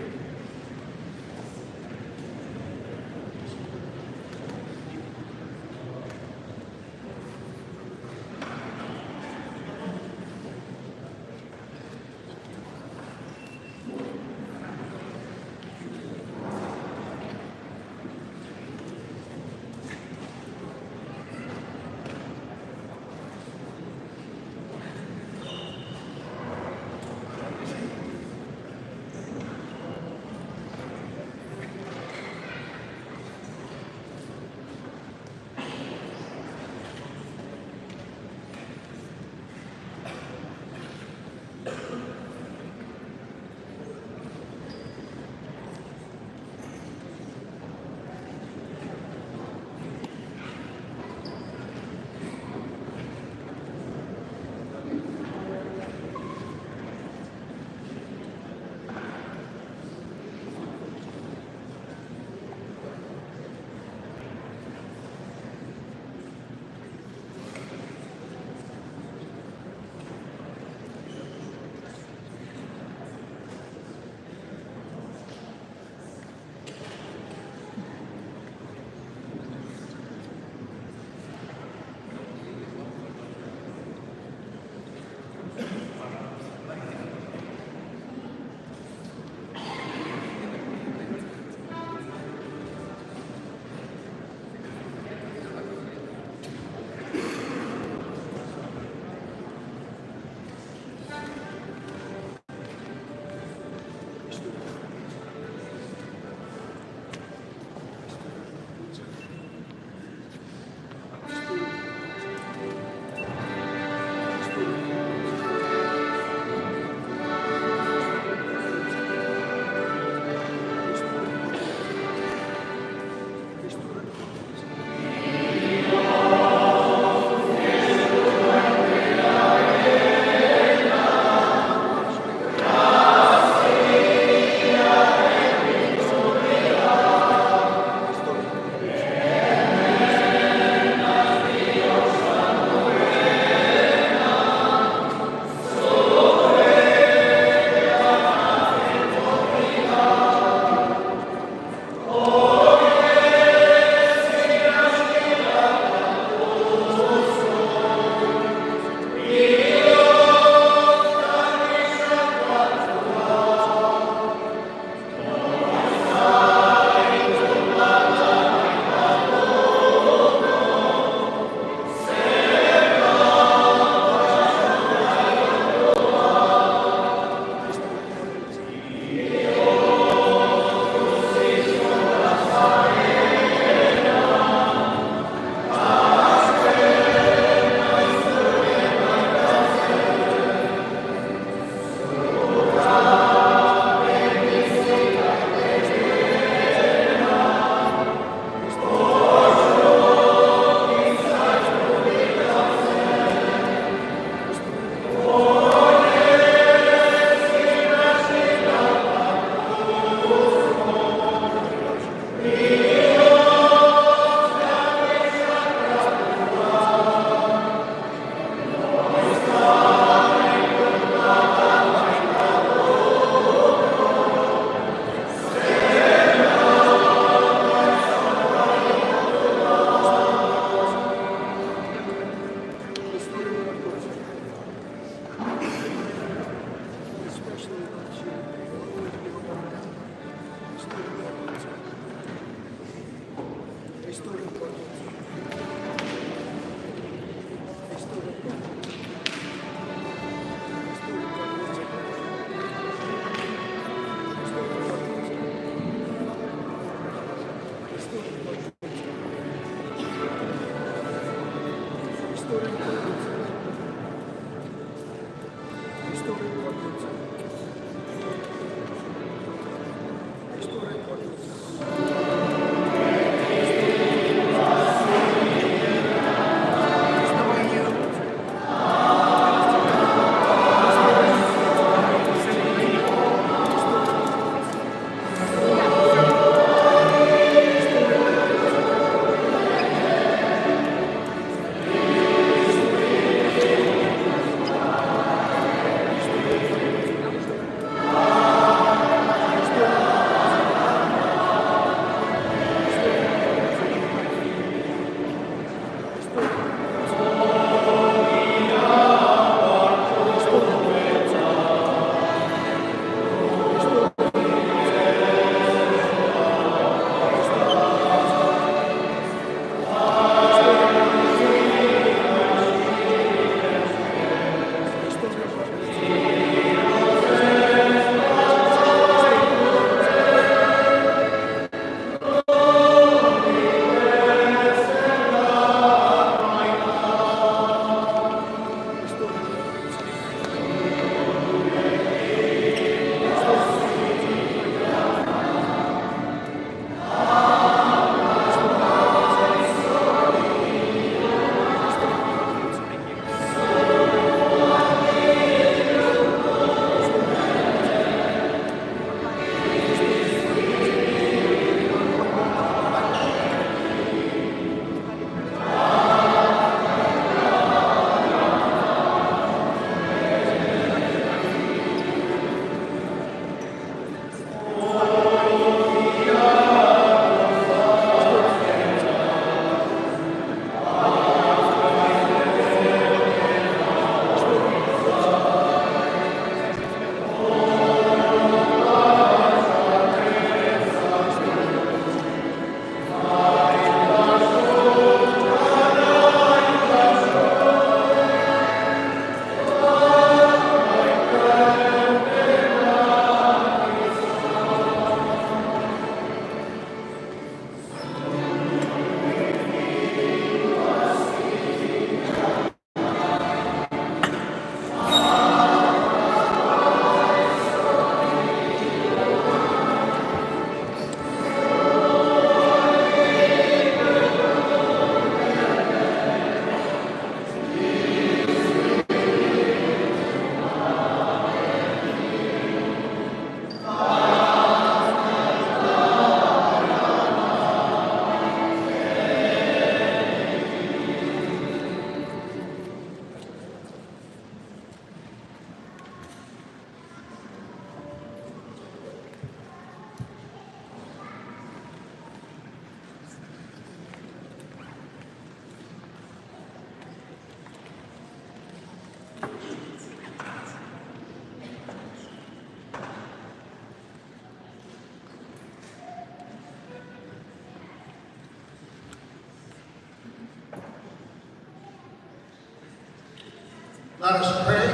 Let us pray.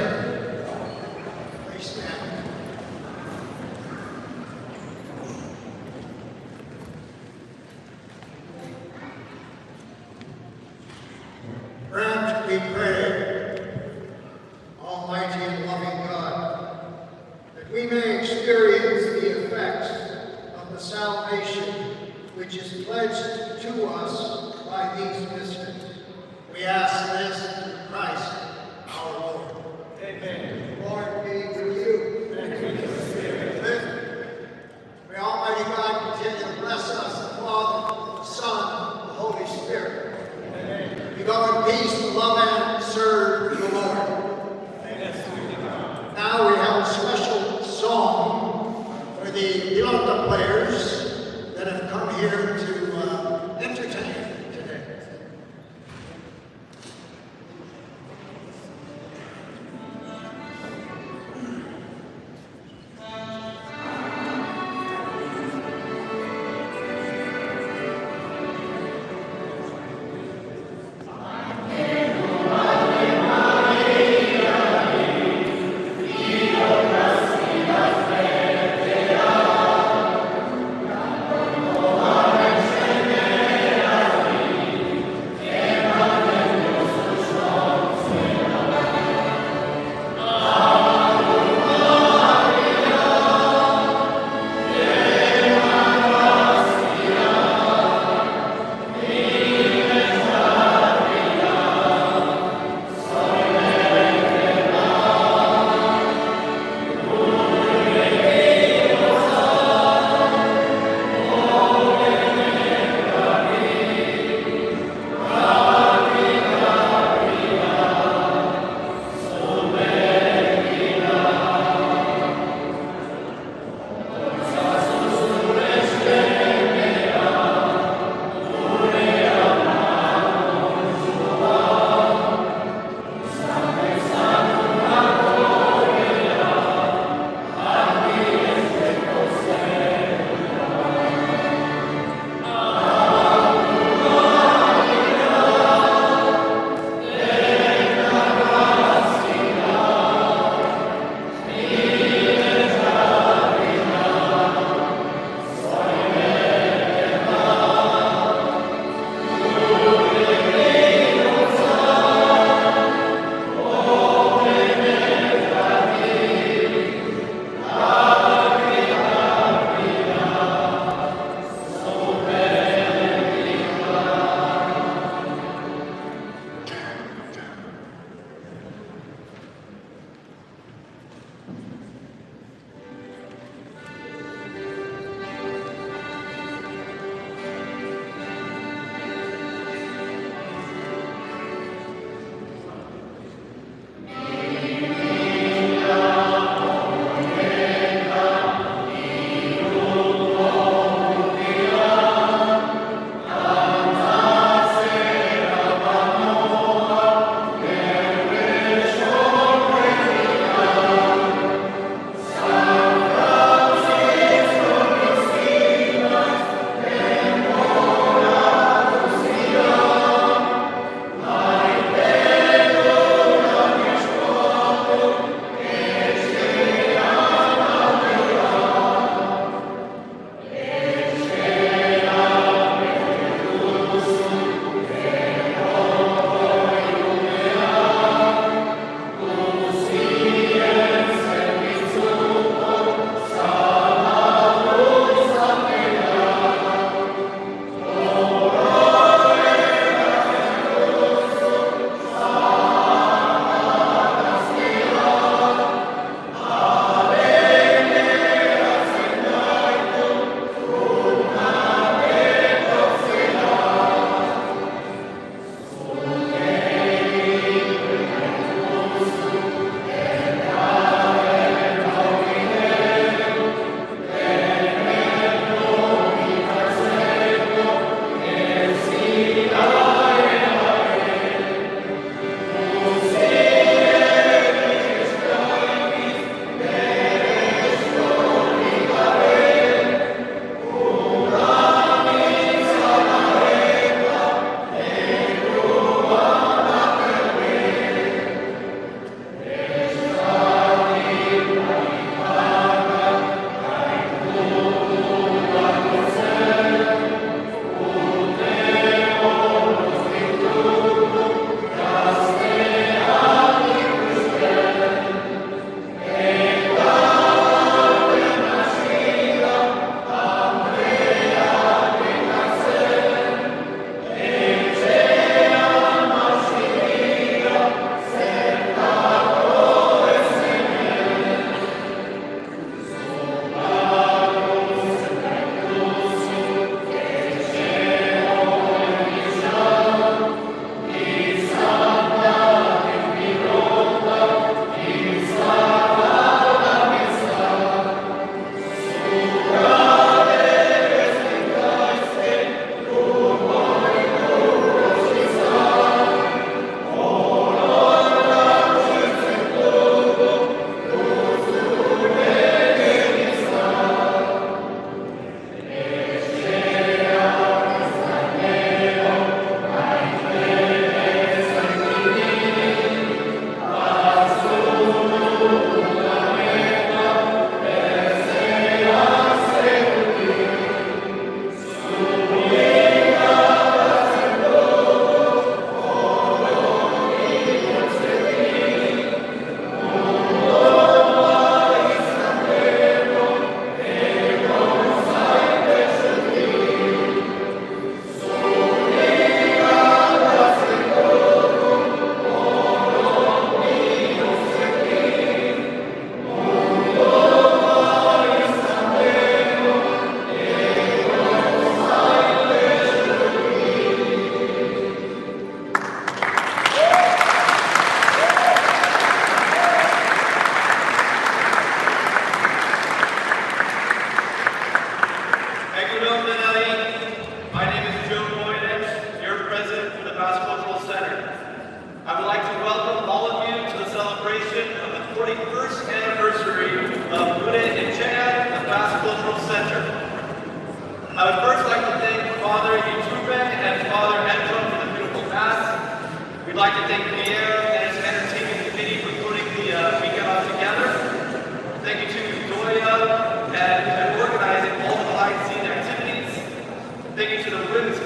Please stand. Grant, we pray, Almighty and loving God, that we may experience the effects of the salvation which is pledged to us by these mysteries. We ask this through Christ our Lord. Amen. The Lord be with you. And with your spirit. May Almighty God continue to bless us, the Father, the Son, and the Holy Spirit. Amen. We go in peace to love and serve the Lord. Amen. Now we have a special song for the Pilota players that have come here to entertain today. Amen.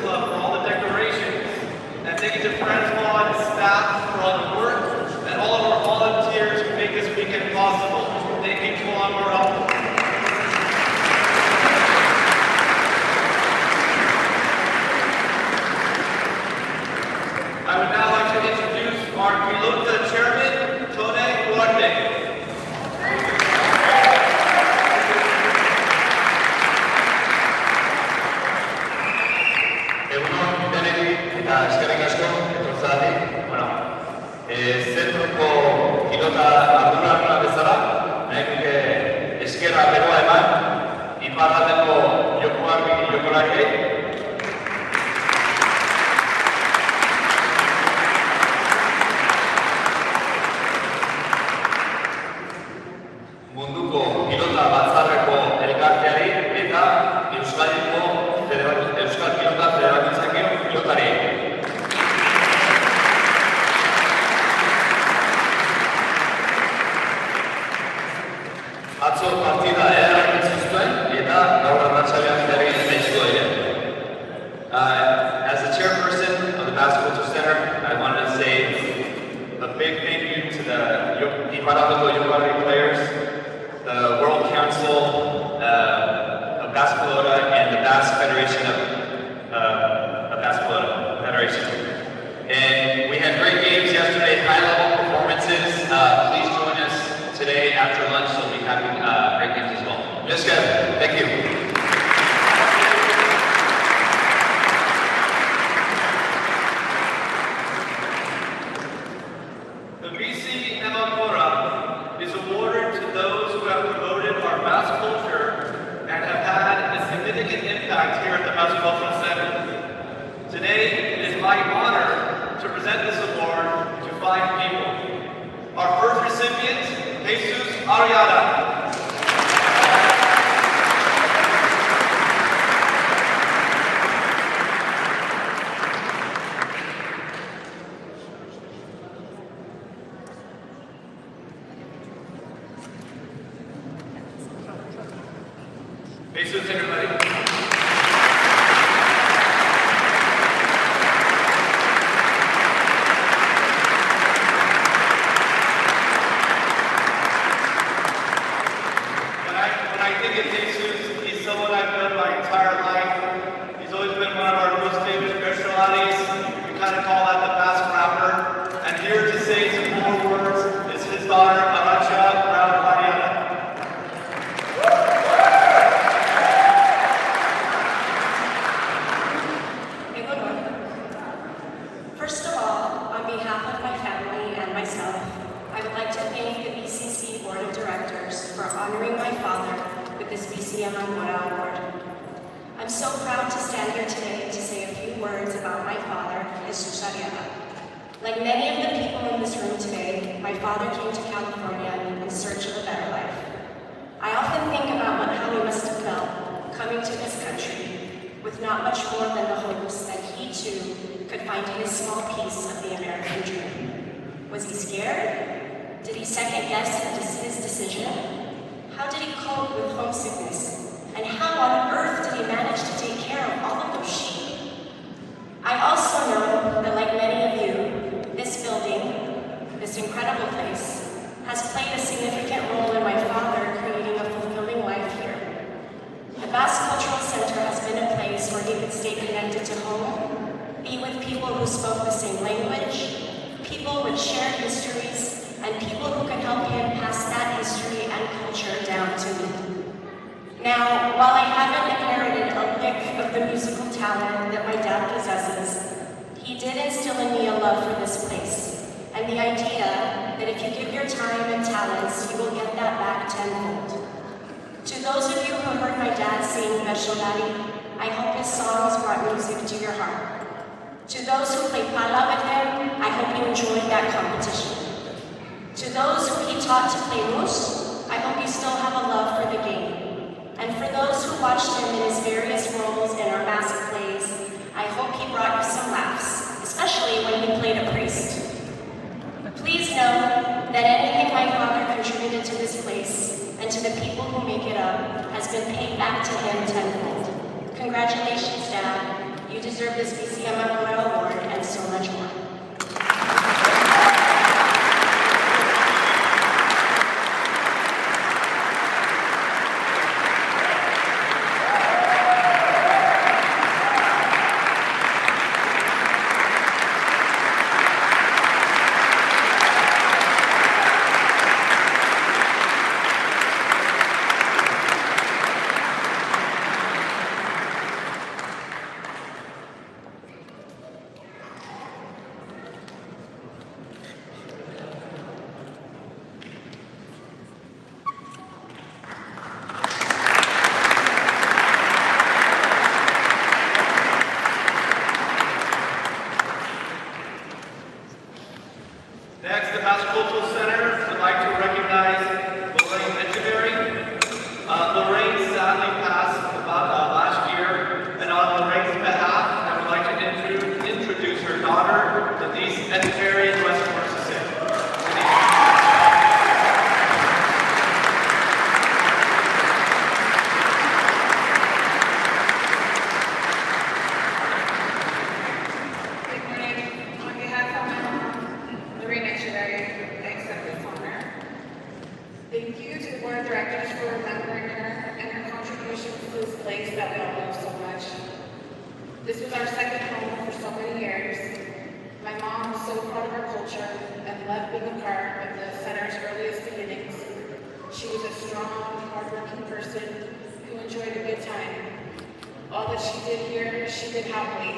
Club for all the decorations. And thank you to Francois and staff for all the work, and all of our volunteers who make this weekend possible. Thank you to all our help. I would now like to introduce our Pilota Chairman, Tone Duarte. Egunon denei eta eskerrik asko etortzeagatik. Zentroko pilota arduraduna bezala, nahi nuke eskerra beroa eman iparraldeko jokolariei. Munduko pilota batzarreko elkarteari eta Euskal Pilota Federazioko pilotari. Atzo partida ederrak zituen eta gaur arratsalean berri zaizko ere. As the chairperson of the Basketball Center, I wanted to say a big thank you to the Iparraldeko Jokalari players, the World Council of Basketball and the Basque Federation of Basketball Federation. And we had great games yesterday, high-level performances. Please join us today after lunch, so we'll be having great games as well. Yes, guys. Thank you. The BC Emakora is awarded to those who have promoted our Basque culture and have had a significant impact here at the Basque Cultural Center. Today, it is my honor to present this award to 5 people. Our first recipient, Jesus Ariada. Jesus, everybody. When I think of Jesus, he's someone I've known my entire life. He's always been one of our most famous personalities. We kind of call that the Basque rapper. And here to say some more words is his daughter, Arantxa Brown Ariada. First of all, on behalf of my family and myself, I would like to thank the BCC Board of Directors for honoring my father with this BC Emakora Award. I'm so proud to stand here today to say a few words about my father, Jesus Ariada. Like many of the people in this room today, my father came to California in search of a better life. I often think about how he must have felt coming to this country with not much more than the hopes that he too could find his small piece of the American dream. Was he scared? Did he second guess his decision? How did he cope with homesickness? And how on earth did he manage to take care of all of those sheep? I also know that like many of you, this building, this incredible place, has played a significant role in my father creating a fulfilling life here. The Basque Cultural Center has been a place where he could stay connected to home, be with people who spoke the same language, people with shared histories, and people who could help him pass that history and culture down to me. Now, while I haven't inherited a lick of the musical talent that my dad possesses, he did instill in me a love for this place, and the idea that if you give your time and talents, you will get that back tenfold. To those of you who heard my dad sing Meshodari, I hope his songs brought music to your heart. To those who played pala with him, I hope you enjoyed that competition. To those who he taught to play mus, I hope you still have a love for the game. And for those who watched him in his various roles in our Basque plays, I hope he brought you some laughs, especially when he played a priest. Please know that anything my father contributed to this place and to the people who make it up has been paid back to him tenfold. Congratulations, Dad. You deserve deserve this BCM Memorial Award, and so much more. Next, the Mass Cultural Center would like to recognize Lorraine Echeverry. Lorraine sadly passed about last year, and on Lorraine's behalf, I would like to introduce her daughter, Denise Echeverry, in Westport, Mississippi. Good morning. On behalf of my mom, Lorraine Echeverry, I accept this honor. Thank you to the Board of Directors for remembering her and her contributions to this place that we all love so much. This was our second home for so many years. My mom was so proud of our culture and loved being a part of the center's earliest beginnings. She was a strong, hardworking person who enjoyed a good time. All that she did here, she did happily,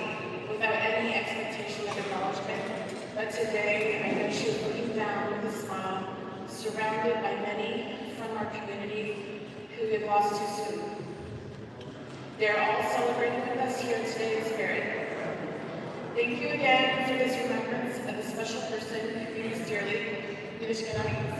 without any expectation of acknowledgement. But today, I know she was looking down with a smile, surrounded by many from our community who we have lost too soon. They're all celebrating with us here today in spirit. Thank you again for this remembrance of a special person who we use dearly, Ms. Ganani.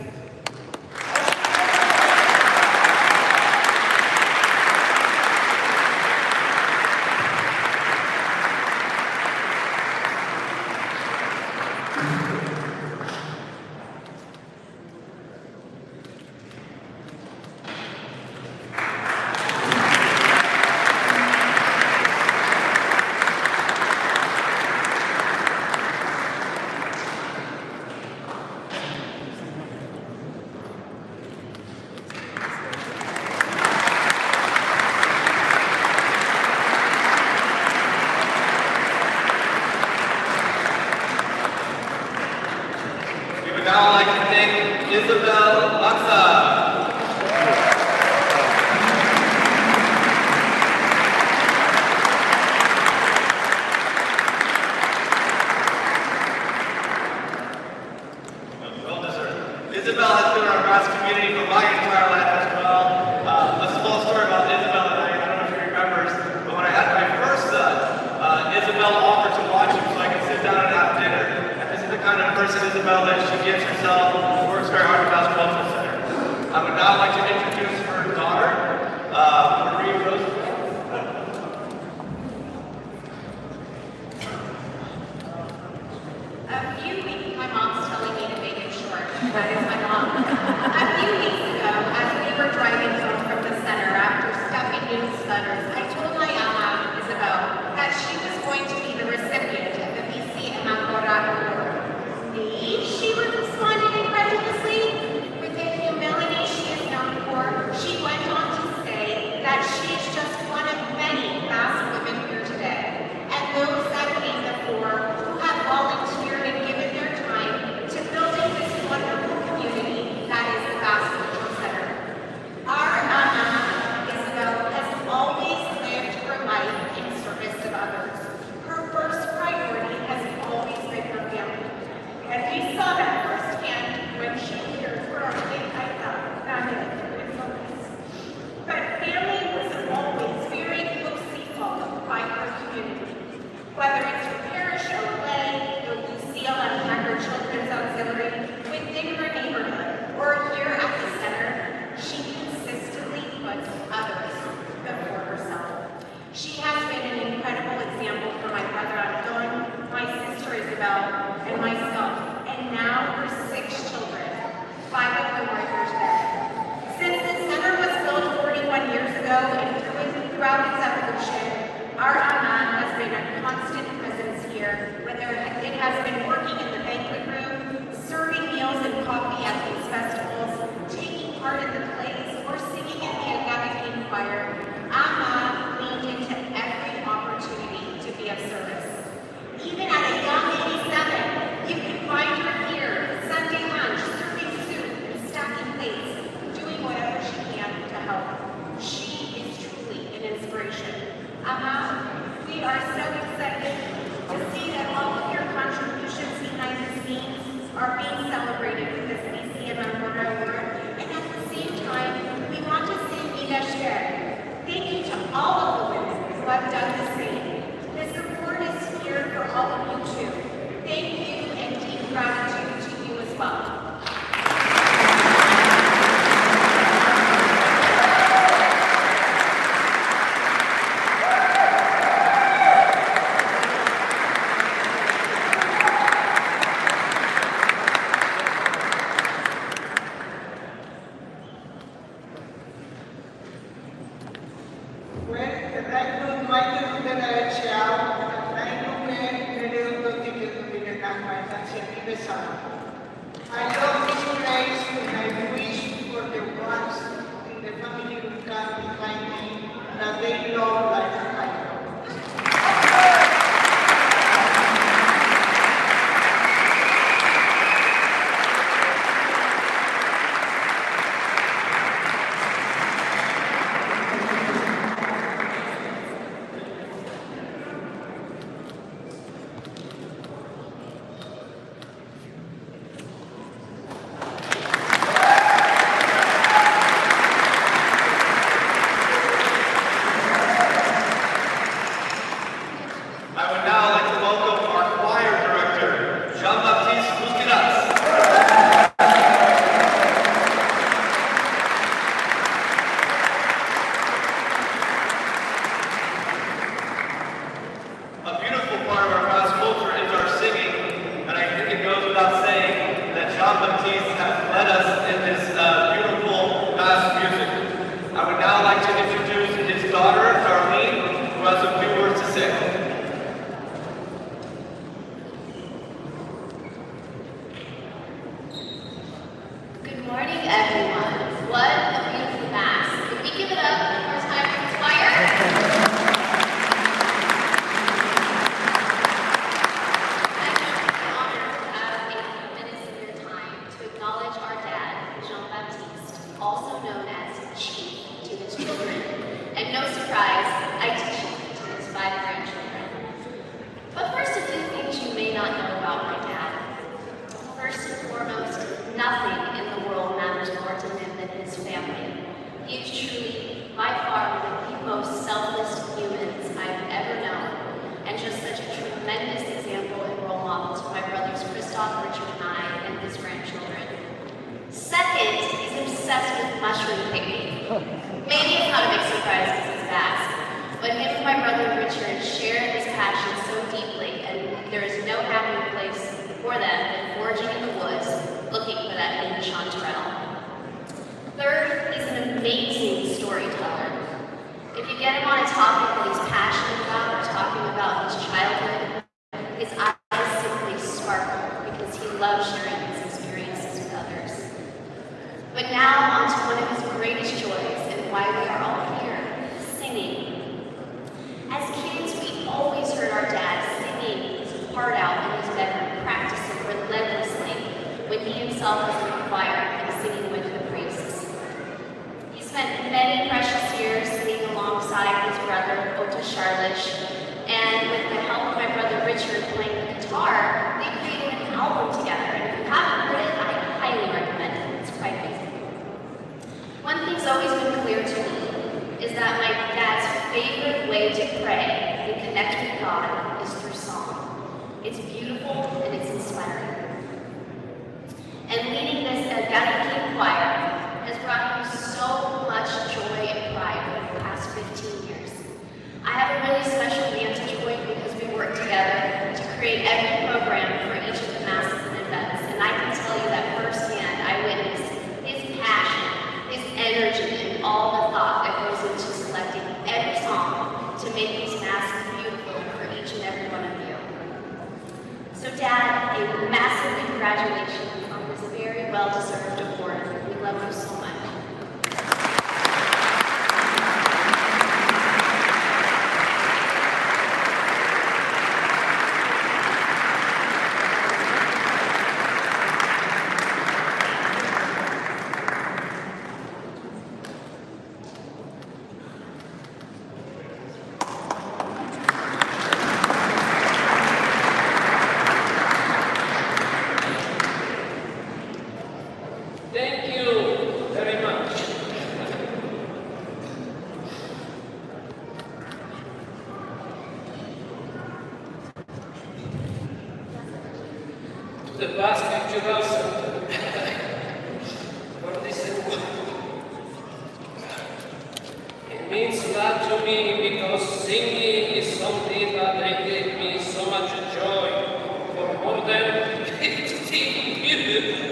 We would now like to thank Isabel Lanza. Well deserved. Isabel has been in our Mass community for my entire life as well. A small story about Isabel and I don't know if she remembers, but when I had my first son, Isabel offered to watch him so I could sit down and have dinner. And this is the kind of person Isabel is. She gives herself, works very hard at Mass Cultural Center. I would now like to introduce her daughter, Marie Roosevelt. My mom's telling me to make it short. That is my mom. A few weeks ago, as we were driving home from the center after stuffing newsletters, I told my Ama, Isabel, that she was going to be the recipient of the BC Enamorada Award. Me? She responded incredulously. With the humility she is known for, she went on to say that she is just one of many Mass women here today, and those that came before who have volunteered and given their time to building this wonderful community that is the Mass Cultural Center. Our Isabel has always constant presence here, whether it has been working in the banquet room, serving meals and coffee at these festivals, taking part in the plays, or singing in the Agave Game Choir. Ama leaned into every opportunity to be of service. Even at a young 87, you can find her here, Sunday lunch, serving soup and stacking plates, doing whatever she can to help. She is truly an inspiration. Ama, we are so excited to see that all of your contributions behind the scenes are being celebrated with this BCM Award. And at the same time, we want to say Midashter. Thank you to all of the women who have done the same. This award is here for all of you too. Thank you and deep gratitude to you as well. I love this place and I wish for the ones in the family who come behind me that they love like I love. to make these masks beautiful for each and every well-deserved award. We love you so much. Thank you very much. To the Basque Cultural Center for this award. It means a lot to me because singing is something that gave me so much joy for more than 15 years.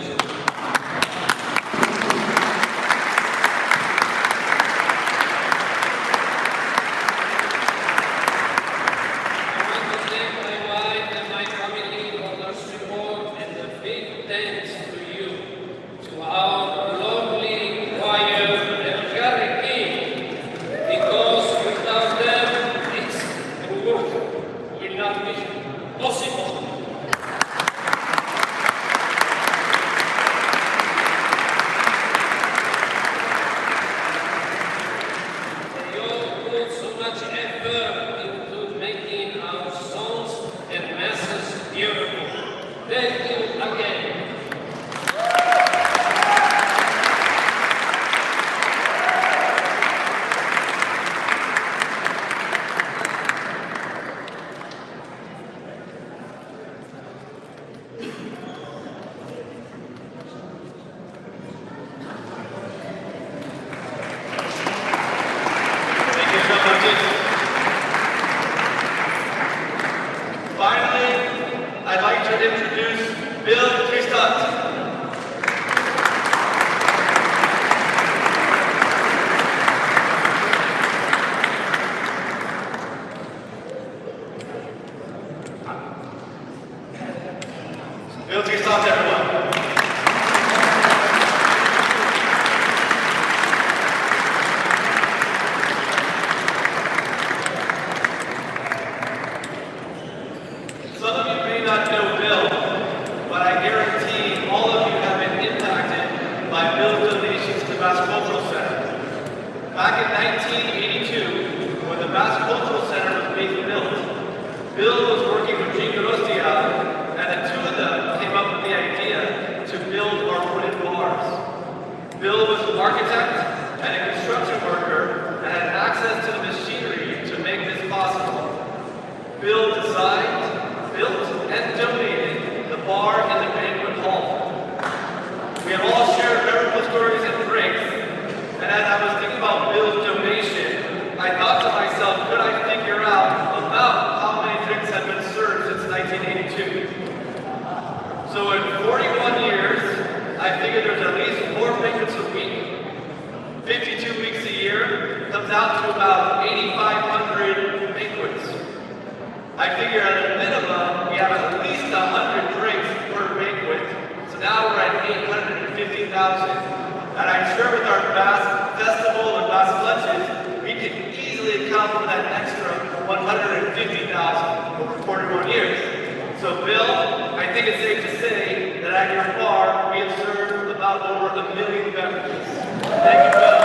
So in 41 years, I figure there's at least 4 banquets a week. 52 weeks a year comes out to about 8,500 banquets. I figure at a minimum, we have at least 100 drinks per banquet. So now we're at 850,000. And I'm sure with our Basque Festival and Basque lunches, we can easily account for that extra 150,000 over 41 years. So Bill, I think it's safe to say that at your bar, we have served about over 1 million beverages. Thank you, Bill.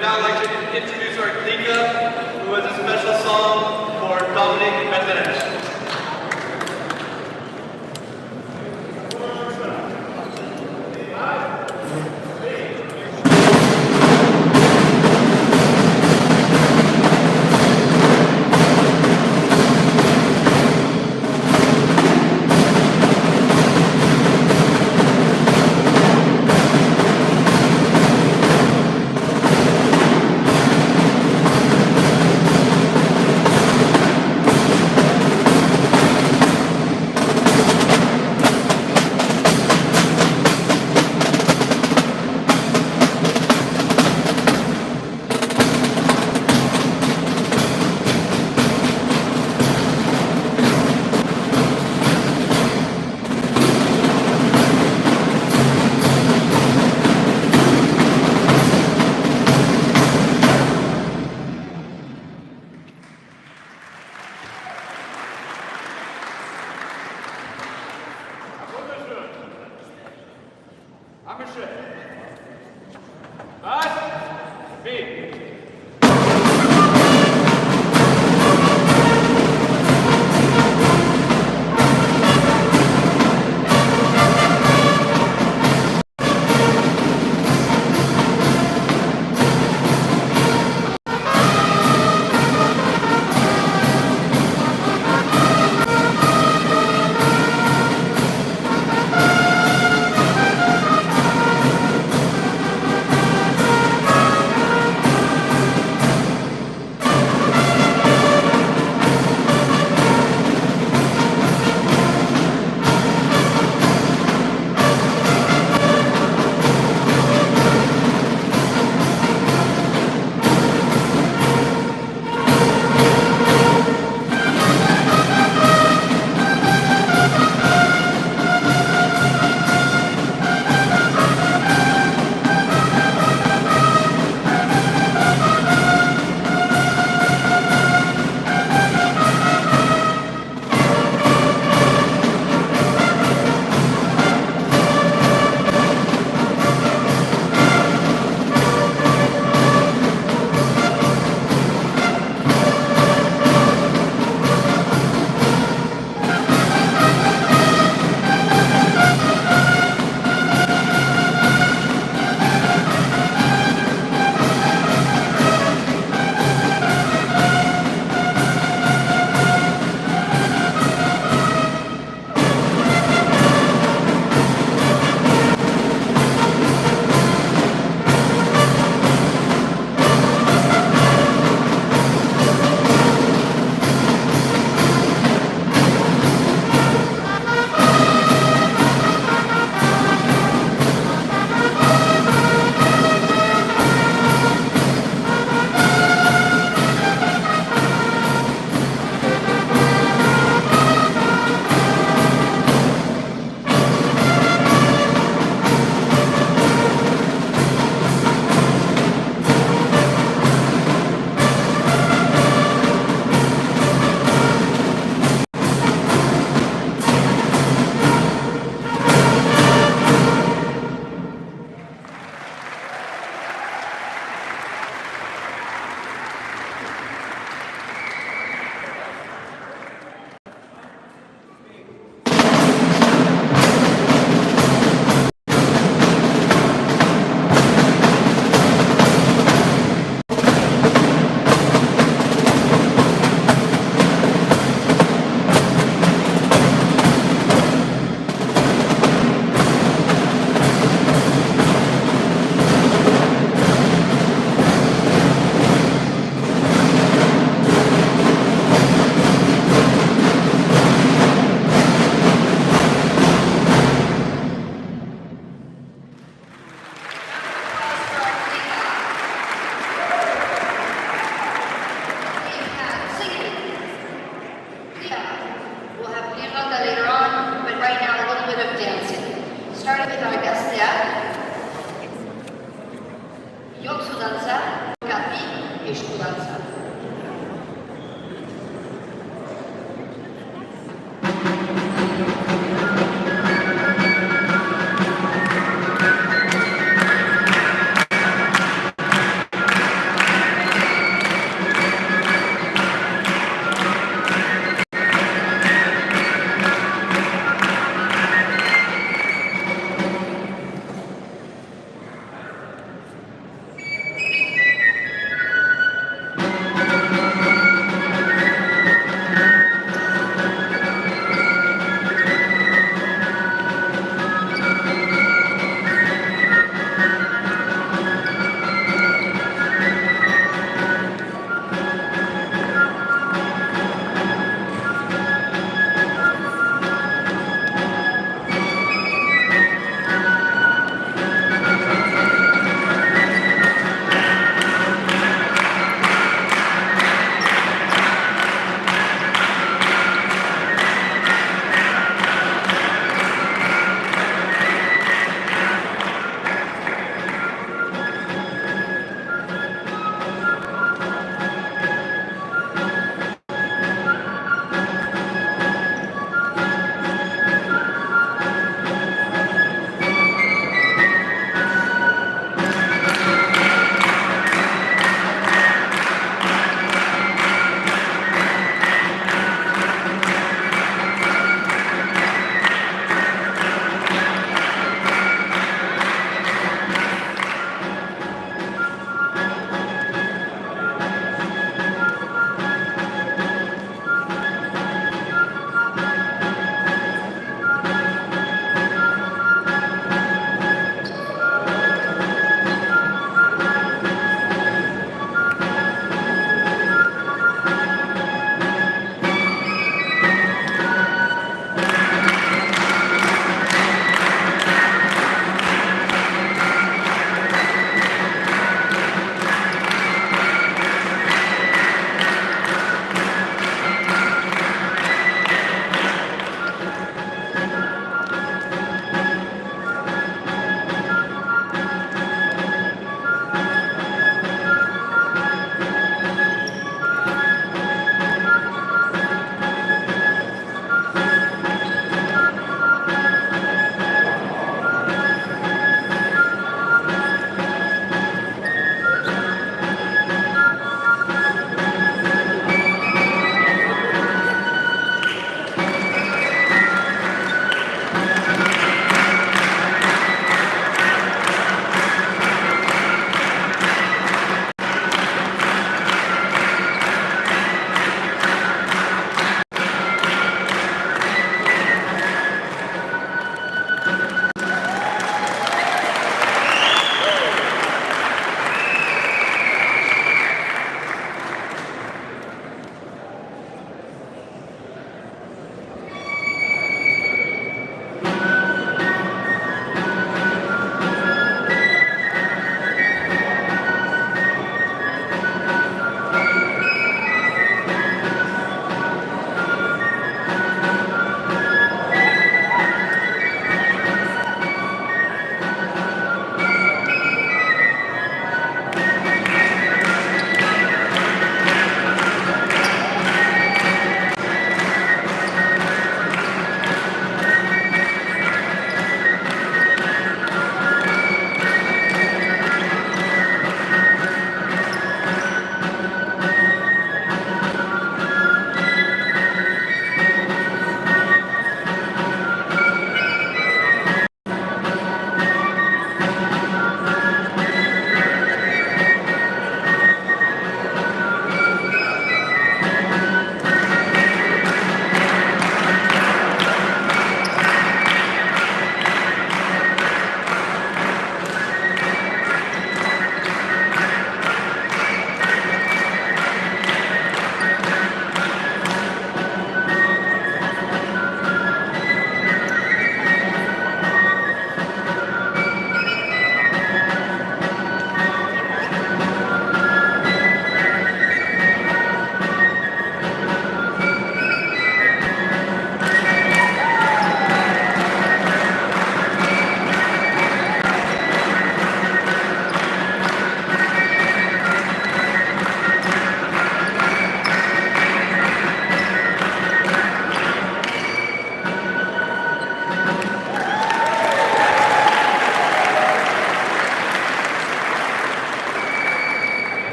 would now like to introduce our Klika, who has a special song for Dominic Medvedev. Thank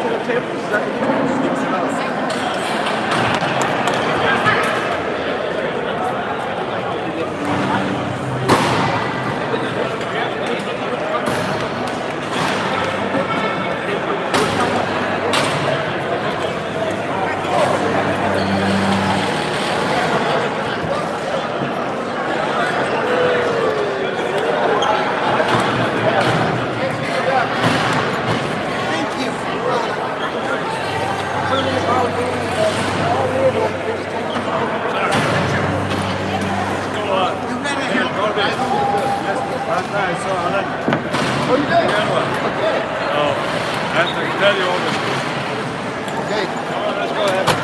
to the table. Is that what you Last night I saw Alan. Oh, you did? Oh, I have to tell you all this. Okay. Come on, let's go ahead.